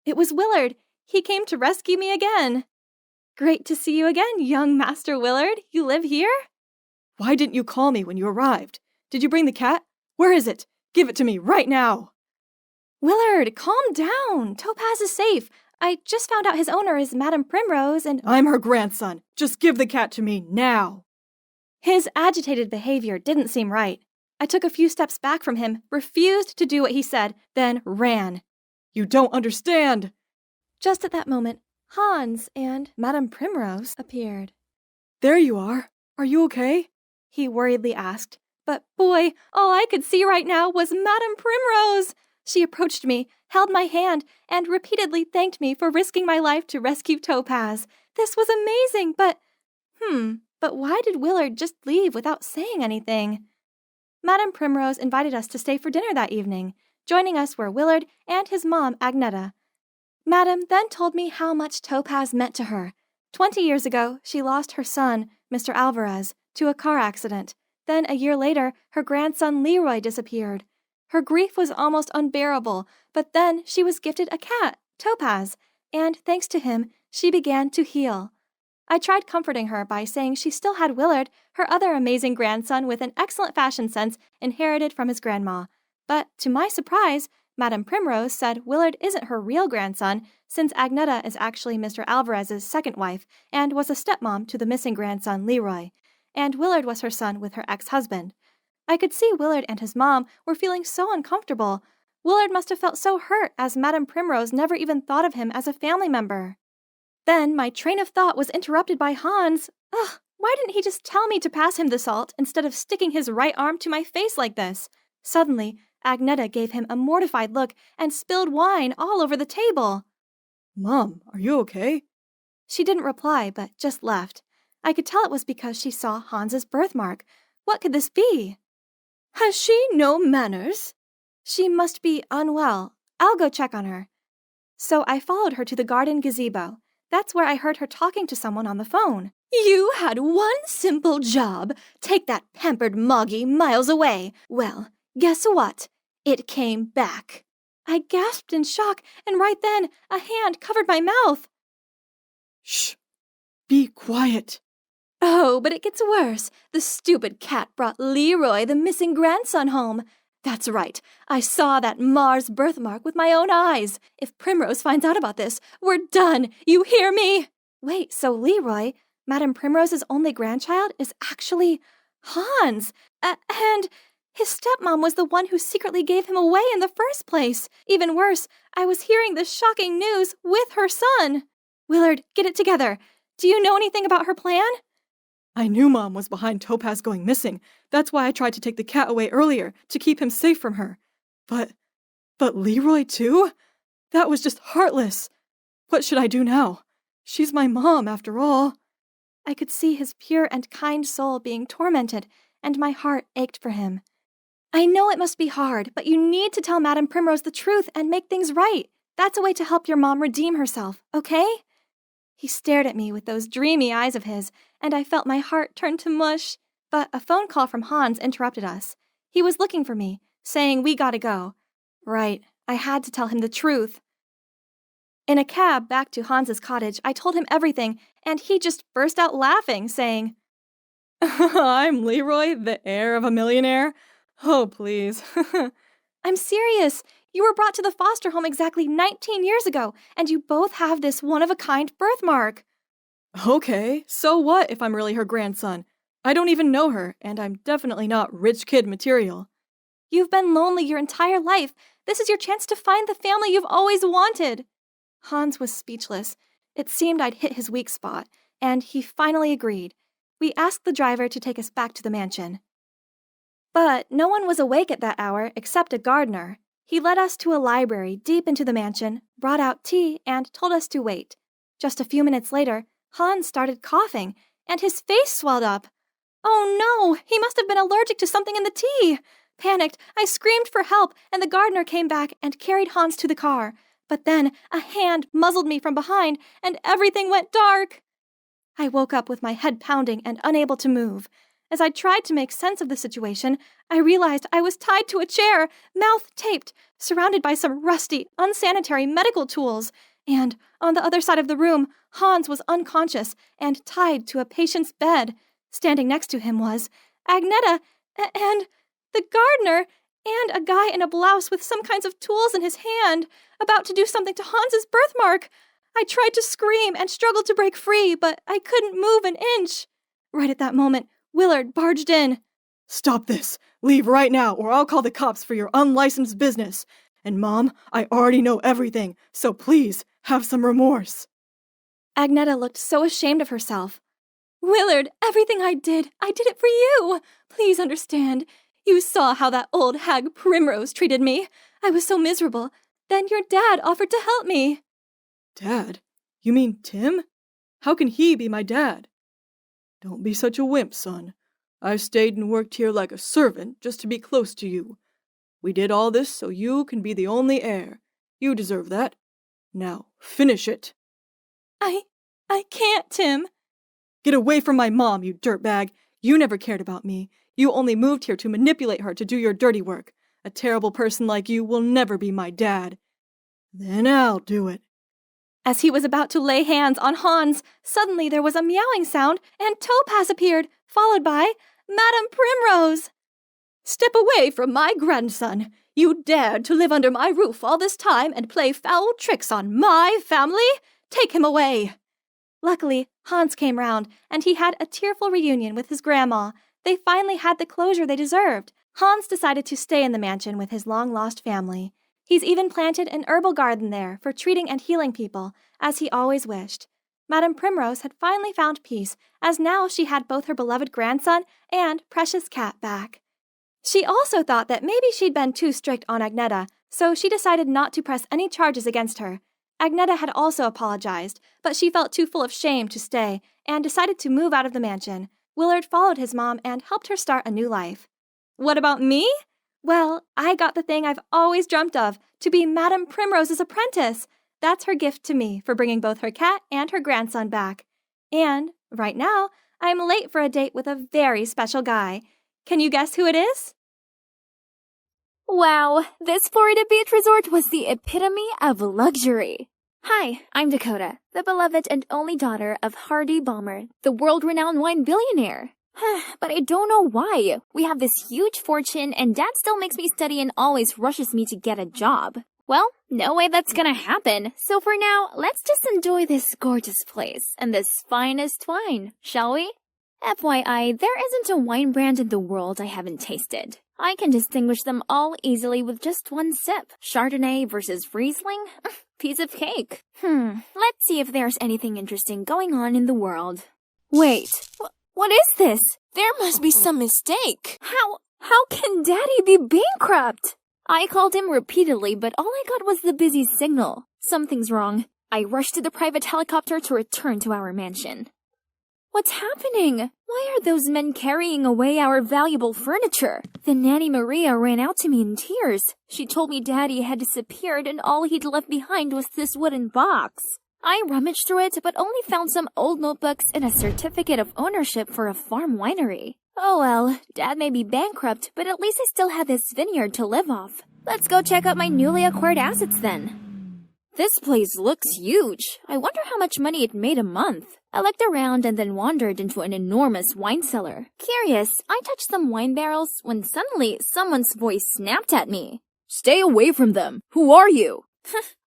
It was Willard. He came to rescue me again. Great to see you again, young Master Willard. You live here?
Why didn't you call me when you arrived? Did you bring the cat? Where is it? Give it to me right now.
Willard, calm down. Topaz is safe. I just found out his owner is Madame Primrose and...
I'm her grandson. Just give the cat to me now.
His agitated behavior didn't seem right. I took a few steps back from him, refused to do what he said, then ran.
You don't understand.
Just at that moment, Hans and Madame Primrose appeared.
There you are. Are you okay?
He worriedly asked. But boy, all I could see right now was Madame Primrose. She approached me, held my hand, and repeatedly thanked me for risking my life to rescue Topaz. This was amazing, but why did Willard just leave without saying anything? Madame Primrose invited us to stay for dinner that evening. Joining us were Willard and his mom, Agneta. Madame then told me how much Topaz meant to her. 20 years ago, she lost her son, Mr. Alvarez, to a car accident. Then, a year later, her grandson Leroy disappeared. Her grief was almost unbearable, but then she was gifted a cat, Topaz, and thanks to him, she began to heal. I tried comforting her by saying she still had Willard, her other amazing grandson with an excellent fashion sense inherited from his grandma. But, to my surprise, Madame Primrose said Willard isn't her real grandson, since Agneta is actually Mr. Alvarez's second wife and was a stepmom to the missing grandson Leroy, and Willard was her son with her ex-husband. I could see Willard and his mom were feeling so uncomfortable. Willard must have felt so hurt as Madame Primrose never even thought of him as a family member. Then my train of thought was interrupted by Hans. Why didn't he just tell me to pass him the salt instead of sticking his right arm to my face like this? Suddenly, Agneta gave him a mortified look and spilled wine all over the table.
Mom, are you okay?
She didn't reply, but just left. I could tell it was because she saw Hans's birthmark. What could this be? Has she no manners? She must be unwell. I'll go check on her. So I followed her to the garden gazebo. That's where I heard her talking to someone on the phone. You had one simple job. Take that pampered Moggy miles away. Well, guess what? It came back. I gasped in shock, and right then, a hand covered my mouth.
Shh! Be quiet.
Oh, but it gets worse. The stupid cat brought Leroy, the missing grandson, home. That's right. I saw that Mars birthmark with my own eyes. If Primrose finds out about this, we're done. You hear me? Wait, so Leroy, Madame Primrose's only grandchild, is actually Hans. And his stepmom was the one who secretly gave him away in the first place. Even worse, I was hearing this shocking news with her son. Willard, get it together. Do you know anything about her plan?
I knew Mom was behind Topaz going missing. That's why I tried to take the cat away earlier, to keep him safe from her. But Leroy too? That was just heartless. What should I do now? She's my mom, after all.
I could see his pure and kind soul being tormented, and my heart ached for him. I know it must be hard, but you need to tell Madame Primrose the truth and make things right. That's a way to help your mom redeem herself, okay? He stared at me with those dreamy eyes of his, and I felt my heart turn to mush. But a phone call from Hans interrupted us. He was looking for me, saying we gotta go. Right, I had to tell him the truth. In a cab back to Hans's cottage, I told him everything, and he just burst out laughing, saying,
I'm Leroy, the heir of a millionaire? Oh, please.
I'm serious. You were brought to the foster home exactly 19 years ago, and you both have this one-of-a-kind birthmark.
Okay, so what if I'm really her grandson? I don't even know her, and I'm definitely not rich kid material.
You've been lonely your entire life. This is your chance to find the family you've always wanted. Hans was speechless. It seemed I'd hit his weak spot, and he finally agreed. We asked the driver to take us back to the mansion. But no one was awake at that hour except a gardener. He led us to a library deep into the mansion, brought out tea, and told us to wait. Just a few minutes later, Hans started coughing, and his face swelled up. Oh no, he must have been allergic to something in the tea. Panicked, I screamed for help, and the gardener came back and carried Hans to the car. But then a hand muzzled me from behind, and everything went dark. I woke up with my head pounding and unable to move. As I tried to make sense of the situation, I realized I was tied to a chair, mouth taped, surrounded by some rusty, unsanitary medical tools. And on the other side of the room, Hans was unconscious and tied to a patient's bed. Standing next to him was Agneta and the gardener and a guy in a blouse with some kinds of tools in his hand, about to do something to Hans's birthmark. I tried to scream and struggled to break free, but I couldn't move an inch. Right at that moment, Willard barged in.
Stop this! Leave right now, or I'll call the cops for your unlicensed business. And Mom, I already know everything, so please, have some remorse.
Agneta looked so ashamed of herself. Willard, everything I did it for you. Please understand. You saw how that old hag Primrose treated me. I was so miserable. Then your dad offered to help me.
Dad? You mean Tim? How can he be my dad? Don't be such a wimp, son. I've stayed and worked here like a servant just to be close to you. We did all this so you can be the only heir. You deserve that. Now, finish it.
I can't, Tim.
Get away from my mom, you dirtbag. You never cared about me. You only moved here to manipulate her to do your dirty work. A terrible person like you will never be my dad. Then I'll do it.
As he was about to lay hands on Hans, suddenly there was a meowing sound and Topaz appeared, followed by Madame Primrose. Step away from my grandson. You dared to live under my roof all this time and play foul tricks on my family? Take him away. Luckily, Hans came round, and he had a tearful reunion with his grandma. They finally had the closure they deserved. Hans decided to stay in the mansion with his long-lost family. He's even planted an herbal garden there for treating and healing people, as he always wished. Madame Primrose had finally found peace, as now she had both her beloved grandson and precious cat back. She also thought that maybe she'd been too strict on Agneta, so she decided not to press any charges against her. Agneta had also apologized, but she felt too full of shame to stay and decided to move out of the mansion. Willard followed his mom and helped her start a new life. What about me? Well, I got the thing I've always dreamt of, to be Madame Primrose's apprentice. That's her gift to me for bringing both her cat and her grandson back. And, right now, I'm late for a date with a very special guy. Can you guess who it is?
Wow, this Florida beach resort was the epitome of luxury. Hi, I'm Dakota, the beloved and only daughter of Hardy Balmer, the world-renowned wine billionaire. But I don't know why. We have this huge fortune and Dad still makes me study and always rushes me to get a job. Well, no way that's gonna happen. So for now, let's just enjoy this gorgeous place and this finest wine, shall we? FYI, there isn't a wine brand in the world I haven't tasted. I can distinguish them all easily with just one sip. Chardonnay versus Riesling? Piece of cake. Let's see if there's anything interesting going on in the world. Wait, what is this?
There must be some mistake.
How can Daddy be bankrupt? I called him repeatedly, but all I got was the busy signal. Something's wrong. I rushed to the private helicopter to return to our mansion. What's happening? Why are those men carrying away our valuable furniture? Then Nanny Maria ran out to me in tears. She told me Daddy had disappeared and all he'd left behind was this wooden box. I rummaged through it, but only found some old notebooks and a certificate of ownership for a farm winery. Oh well, Dad may be bankrupt, but at least I still have this vineyard to live off. Let's go check out my newly acquired assets then. This place looks huge. I wonder how much money it made a month. I looked around and then wandered into an enormous wine cellar. Curious, I touched some wine barrels when suddenly someone's voice snapped at me.
Stay away from them. Who are you?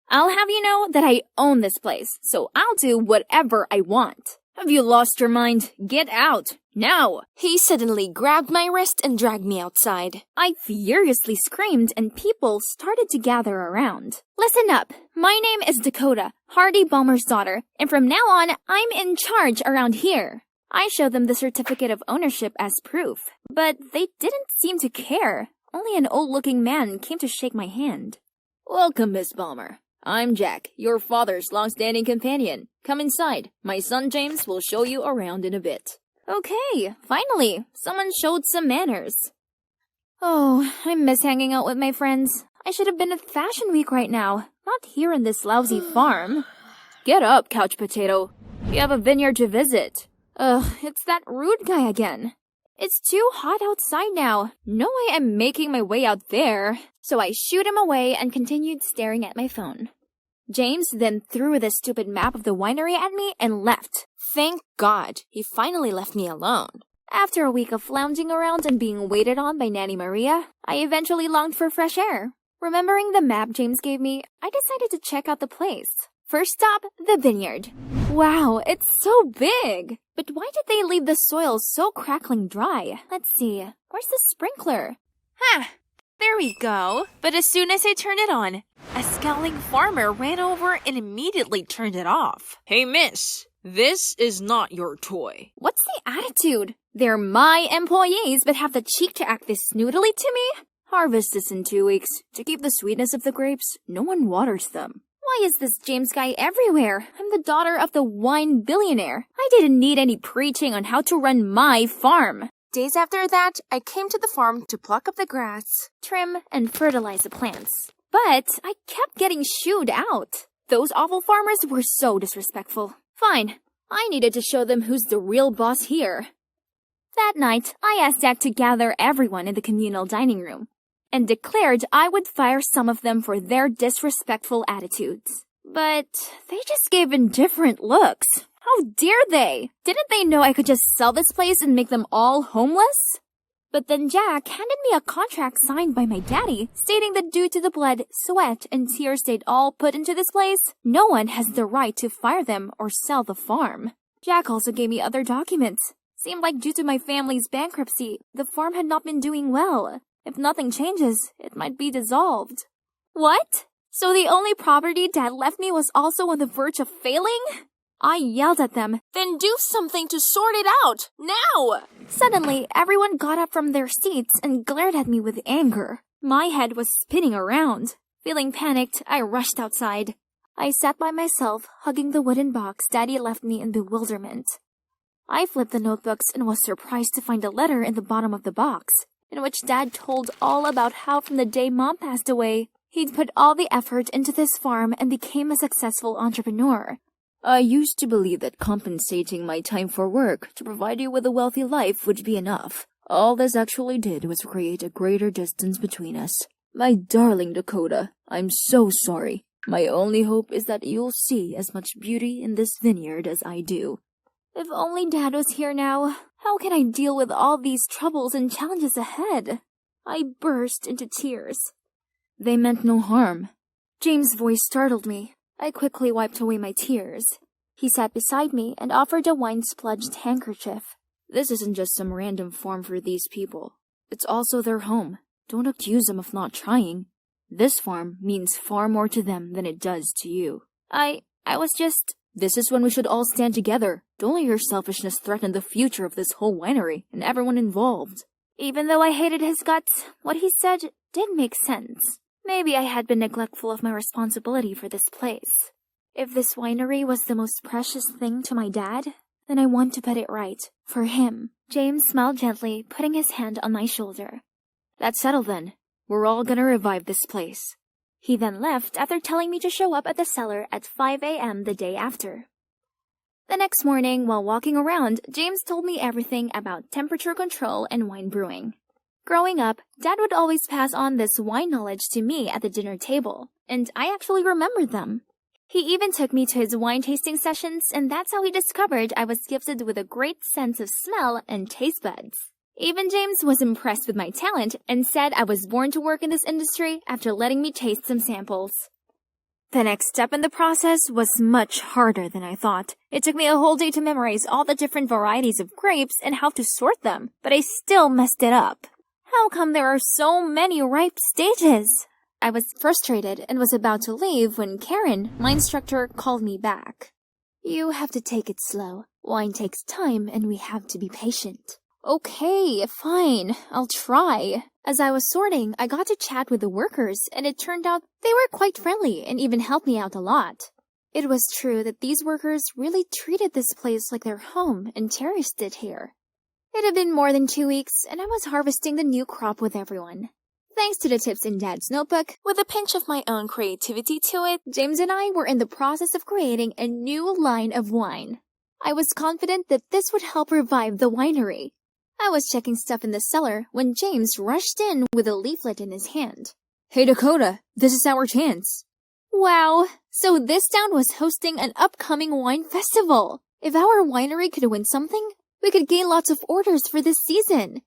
I'll have you know that I own this place, so I'll do whatever I want.
Have you lost your mind? Get out, now!
He suddenly grabbed my wrist and dragged me outside.
I furiously screamed and people started to gather around. Listen up, my name is Dakota, Hardy Balmer's daughter, and from now on, I'm in charge around here. I showed them the certificate of ownership as proof, but they didn't seem to care. Only an old-looking man came to shake my hand.
Welcome, Miss Balmer. I'm Jack, your father's long-standing companion. Come inside. My son James will show you around in a bit.
Okay, finally, someone showed some manners. Oh, I miss hanging out with my friends. I should have been at Fashion Week right now, not here in this lousy farm.
Get up, couch potato. We have a vineyard to visit.
Ugh, it's that rude guy again. It's too hot outside now. No way I'm making my way out there. So I shooed him away and continued staring at my phone. James then threw the stupid map of the winery at me and left.
Thank God, he finally left me alone.
After a week of lounging around and being waited on by Nanny Maria, I eventually longed for fresh air. Remembering the map James gave me, I decided to check out the place. First stop, the vineyard. Wow, it's so big! But why did they leave the soil so crackling dry? Let's see, where's the sprinkler?
There we go. But as soon as I turned it on, a scowling farmer ran over and immediately turned it off.
Hey, miss, this is not your toy.
What's the attitude? They're my employees but have the cheek to act this snootily to me?
Harvest is in 2 weeks. To keep the sweetness of the grapes, no one waters them.
Why is this James guy everywhere? I'm the daughter of the wine billionaire. I didn't need any preaching on how to run my farm. Days after that, I came to the farm to pluck up the grass, trim, and fertilize the plants. But I kept getting shooed out. Those awful farmers were so disrespectful. Fine, I needed to show them who's the real boss here. That night, I asked Jack to gather everyone in the communal dining room and declared I would fire some of them for their disrespectful attitudes. But they just gave indifferent looks. How dare they? Didn't they know I could just sell this place and make them all homeless? But then Jack handed me a contract signed by my daddy, stating that due to the blood, sweat, and tears they'd all put into this place, no one has the right to fire them or sell the farm. Jack also gave me other documents. Seemed like due to my family's bankruptcy, the farm had not been doing well. If nothing changes, it might be dissolved. What? So the only property Dad left me was also on the verge of failing? I yelled at them, "Then do something to sort it out, now!" Suddenly, everyone got up from their seats and glared at me with anger. My head was spinning around. Feeling panicked, I rushed outside. I sat by myself, hugging the wooden box Daddy left me in bewilderment. I flipped the notebooks and was surprised to find a letter in the bottom of the box, in which Dad told all about how from the day Mom passed away, he'd put all the effort into this farm and became a successful entrepreneur.
I used to believe that compensating my time for work to provide you with a wealthy life would be enough. All this actually did was create a greater distance between us. My darling Dakota, I'm so sorry. My only hope is that you'll see as much beauty in this vineyard as I do.
If only Dad was here now. How can I deal with all these troubles and challenges ahead? I burst into tears.
They meant no harm.
James' voice startled me. I quickly wiped away my tears. He sat beside me and offered a wine-spludged handkerchief.
This isn't just some random farm for these people. It's also their home. Don't accuse them of not trying. This farm means far more to them than it does to you.
I was just...
This is when we should all stand together. Don't let your selfishness threaten the future of this whole winery and everyone involved.
Even though I hated his guts, what he said did make sense. Maybe I had been neglectful of my responsibility for this place. If this winery was the most precious thing to my dad, then I want to put it right, for him. James smiled gently, putting his hand on my shoulder.
That's settled then. We're all gonna revive this place.
He then left after telling me to show up at the cellar at 5 a.m. the day after. The next morning, while walking around, James told me everything about temperature control and wine brewing. Growing up, Dad would always pass on this wine knowledge to me at the dinner table, and I actually remembered them. He even took me to his wine tasting sessions, and that's how he discovered I was gifted with a great sense of smell and taste buds. Even James was impressed with my talent and said I was born to work in this industry after letting me taste some samples. The next step in the process was much harder than I thought. It took me a whole day to memorize all the different varieties of grapes and how to sort them, but I still messed it up. How come there are so many ripe stages? I was frustrated and was about to leave when Karen, my instructor, called me back. You have to take it slow. Wine takes time and we have to be patient. Okay, fine. I'll try. As I was sorting, I got to chat with the workers, and it turned out they were quite friendly and even helped me out a lot. It was true that these workers really treated this place like their home and cherished it here. It had been more than 2 weeks, and I was harvesting the new crop with everyone. Thanks to the tips in Dad's notebook, with a pinch of my own creativity to it, James and I were in the process of creating a new line of wine. I was confident that this would help revive the winery. I was checking stuff in the cellar when James rushed in with a leaflet in his hand.
Hey Dakota, this is our chance.
Wow, so this town was hosting an upcoming wine festival. If our winery could win something, we could gain lots of orders for this season.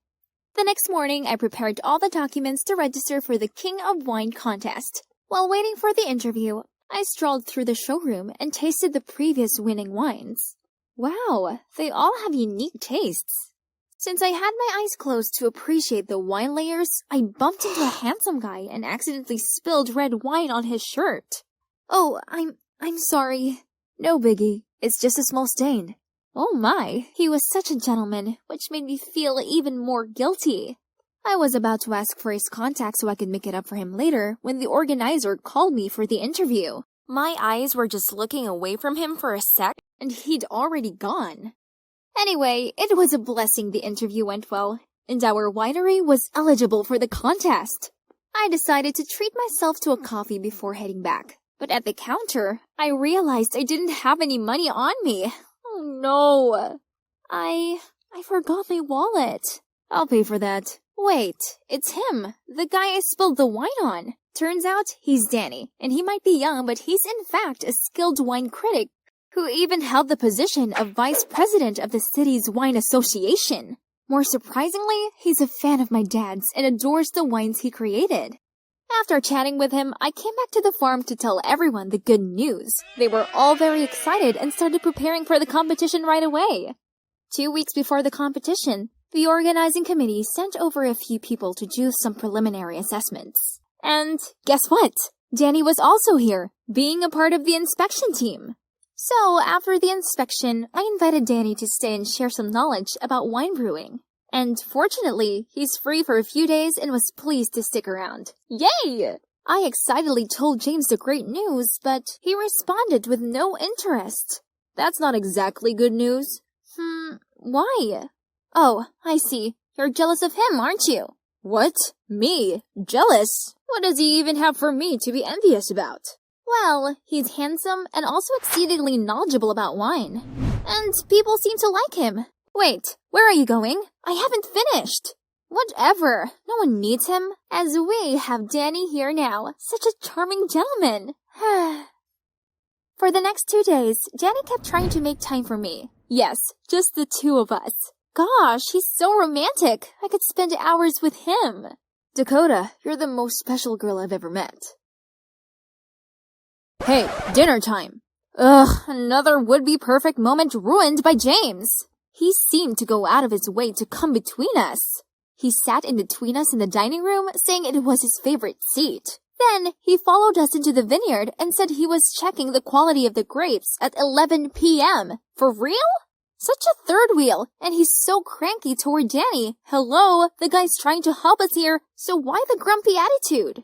The next morning, I prepared all the documents to register for the King of Wine contest. While waiting for the interview, I strolled through the showroom and tasted the previous winning wines. Wow, they all have unique tastes. Since I had my eyes closed to appreciate the wine layers, I bumped into a handsome guy and accidentally spilled red wine on his shirt. Oh, I'm sorry.
No biggie, it's just a small stain.
Oh my, he was such a gentleman, which made me feel even more guilty. I was about to ask for his contact so I could make it up for him later when the organizer called me for the interview. My eyes were just looking away from him for a sec, and he'd already gone. Anyway, it was a blessing the interview went well, and our winery was eligible for the contest. I decided to treat myself to a coffee before heading back. But at the counter, I realized I didn't have any money on me. Oh no. I forgot my wallet. I'll pay for that. Wait, it's him, the guy I spilled the wine on. Turns out he's Danny, and he might be young, but he's in fact a skilled wine critic who even held the position of vice president of the city's wine association. More surprisingly, he's a fan of my dad's and adores the wines he created. After chatting with him, I came back to the farm to tell everyone the good news. They were all very excited and started preparing for the competition right away. 2 weeks before the competition, the organizing committee sent over a few people to do some preliminary assessments. And guess what? Danny was also here, being a part of the inspection team. So, after the inspection, I invited Danny to stay and share some knowledge about wine brewing. And fortunately, he's free for a few days and was pleased to stick around. Yay! I excitedly told James the great news, but he responded with no interest. That's not exactly good news. Why? Oh, I see. You're jealous of him, aren't you? What? Me? Jealous? What does he even have for me to be envious about? Well, he's handsome and also exceedingly knowledgeable about wine. And people seem to like him. Wait, where are you going? I haven't finished. Whatever. No one needs him, as we have Danny here now. Such a charming gentleman. For the next 2 days, Danny kept trying to make time for me. Yes, just the two of us. Gosh, he's so romantic. I could spend hours with him. Dakota, you're the most special girl I've ever met. Hey, dinner time. Ugh, another would-be perfect moment ruined by James. He seemed to go out of his way to come between us. He sat in between us in the dining room, saying it was his favorite seat. Then, he followed us into the vineyard and said he was checking the quality of the grapes at 11 p.m. For real? Such a third wheel, and he's so cranky toward Danny. Hello, the guy's trying to help us here, so why the grumpy attitude?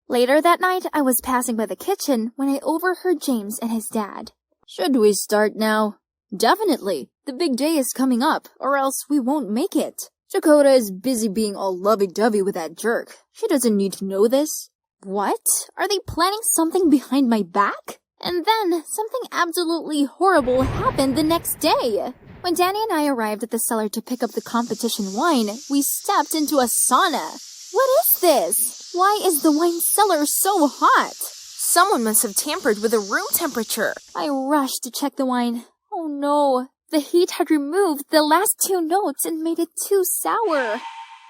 Later that night, I was passing by the kitchen when I overheard James and his dad. Should we start now? Definitely. The big day is coming up, or else we won't make it. Dakota is busy being all lovey-dovey with that jerk. She doesn't need to know this. What? Are they planning something behind my back? And then, something absolutely horrible happened the next day. When Danny and I arrived at the cellar to pick up the competition wine, we stepped into a sauna. What is this? Why is the wine cellar so hot? Someone must have tampered with the room temperature. I rushed to check the wine. Oh no, the heat had removed the last 2 notes and made it too sour.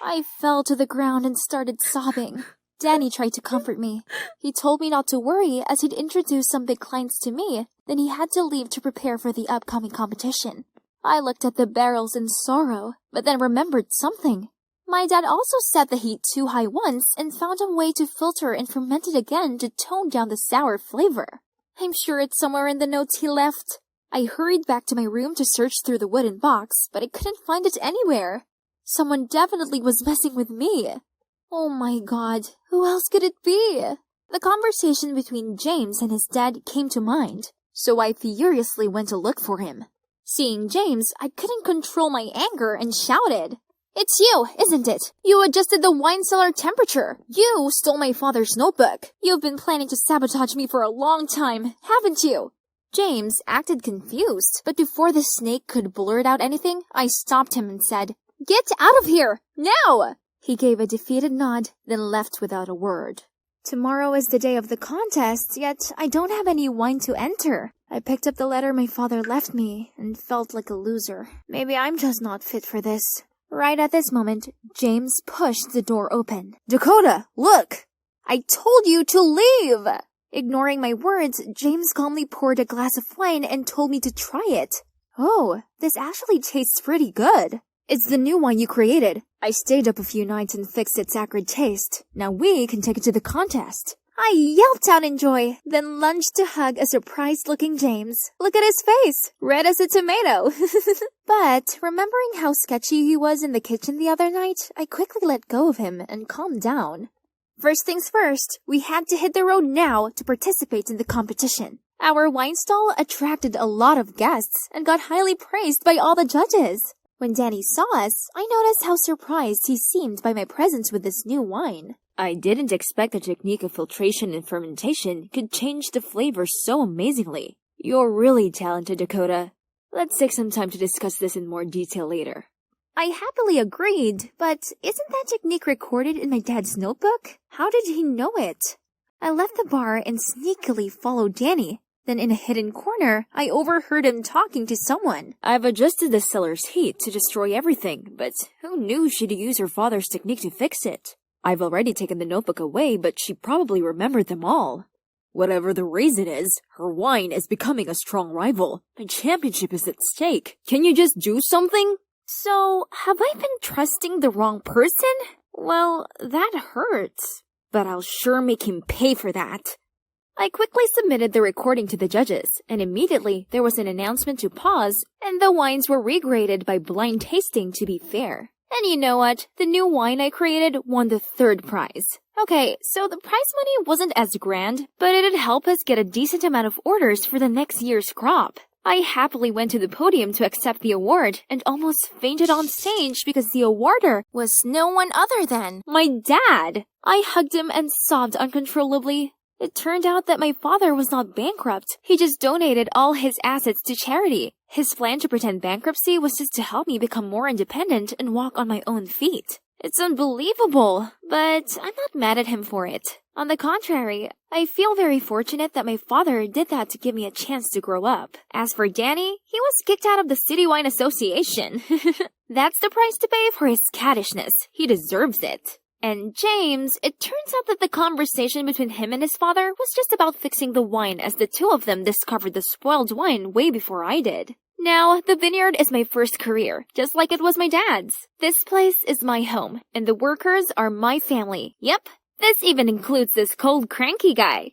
I fell to the ground and started sobbing. Danny tried to comfort me. He told me not to worry as he'd introduced some big clients to me, then he had to leave to prepare for the upcoming competition. I looked at the barrels in sorrow, but then remembered something. My dad also set the heat too high once and found a way to filter and ferment it again to tone down the sour flavor. I'm sure it's somewhere in the notes he left. I hurried back to my room to search through the wooden box, but I couldn't find it anywhere. Someone definitely was messing with me. Oh my god, who else could it be? The conversation between James and his dad came to mind, so I furiously went to look for him. Seeing James, I couldn't control my anger and shouted, "It's you, isn't it? You adjusted the wine cellar temperature. You stole my father's notebook. You've been planning to sabotage me for a long time, haven't you?" James acted confused, but before the snake could blurt out anything, I stopped him and said, "Get out of here, now!" He gave a defeated nod, then left without a word. Tomorrow is the day of the contest, yet I don't have any wine to enter. I picked up the letter my father left me and felt like a loser. Maybe I'm just not fit for this. Right at this moment, James pushed the door open. "Dakota, look! I told you to leave!" Ignoring my words, James calmly poured a glass of wine and told me to try it. Oh, this actually tastes pretty good. It's the new wine you created. I stayed up a few nights and fixed its acrid taste. Now we can take it to the contest. I yelped out in joy, then lunged to hug a surprised-looking James. Look at his face, red as a tomato. But, remembering how sketchy he was in the kitchen the other night, I quickly let go of him and calmed down. First things first, we had to hit the road now to participate in the competition. Our wine stall attracted a lot of guests and got highly praised by all the judges. When Danny saw us, I noticed how surprised he seemed by my presence with this new wine.
I didn't expect the technique of filtration and fermentation could change the flavor so amazingly. You're really talented, Dakota. Let's take some time to discuss this in more detail later.
I happily agreed, but isn't that technique recorded in my dad's notebook? How did he know it? I left the bar and sneakily followed Danny. Then in a hidden corner, I overheard him talking to someone.
I've adjusted the cellar's heat to destroy everything, but who knew she'd use her father's technique to fix it? I've already taken the notebook away, but she probably remembered them all. Whatever the reason is, her wine is becoming a strong rival. My championship is at stake. Can you just do something?
So, have I been trusting the wrong person? Well, that hurts.
But I'll sure make him pay for that.
I quickly submitted the recording to the judges, and immediately there was an announcement to pause, and the wines were regraded by blind tasting to be fair. And you know what? The new wine I created won the third prize. Okay, so the prize money wasn't as grand, but it'd help us get a decent amount of orders for the next year's crop. I happily went to the podium to accept the award and almost fainted on stage because the awarder was no one other than my dad. I hugged him and sobbed uncontrollably. It turned out that my father was not bankrupt. He just donated all his assets to charity. His plan to pretend bankruptcy was just to help me become more independent and walk on my own feet. It's unbelievable, but I'm not mad at him for it. On the contrary, I feel very fortunate that my father did that to give me a chance to grow up. As for Danny, he was kicked out of the City Wine Association. That's the price to pay for his cattishness. He deserves it. And James, it turns out that the conversation between him and his father was just about fixing the wine, as the two of them discovered the spoiled wine way before I did. Now, the vineyard is my first career, just like it was my dad's. This place is my home, and the workers are my family. Yep, this even includes this cold, cranky guy.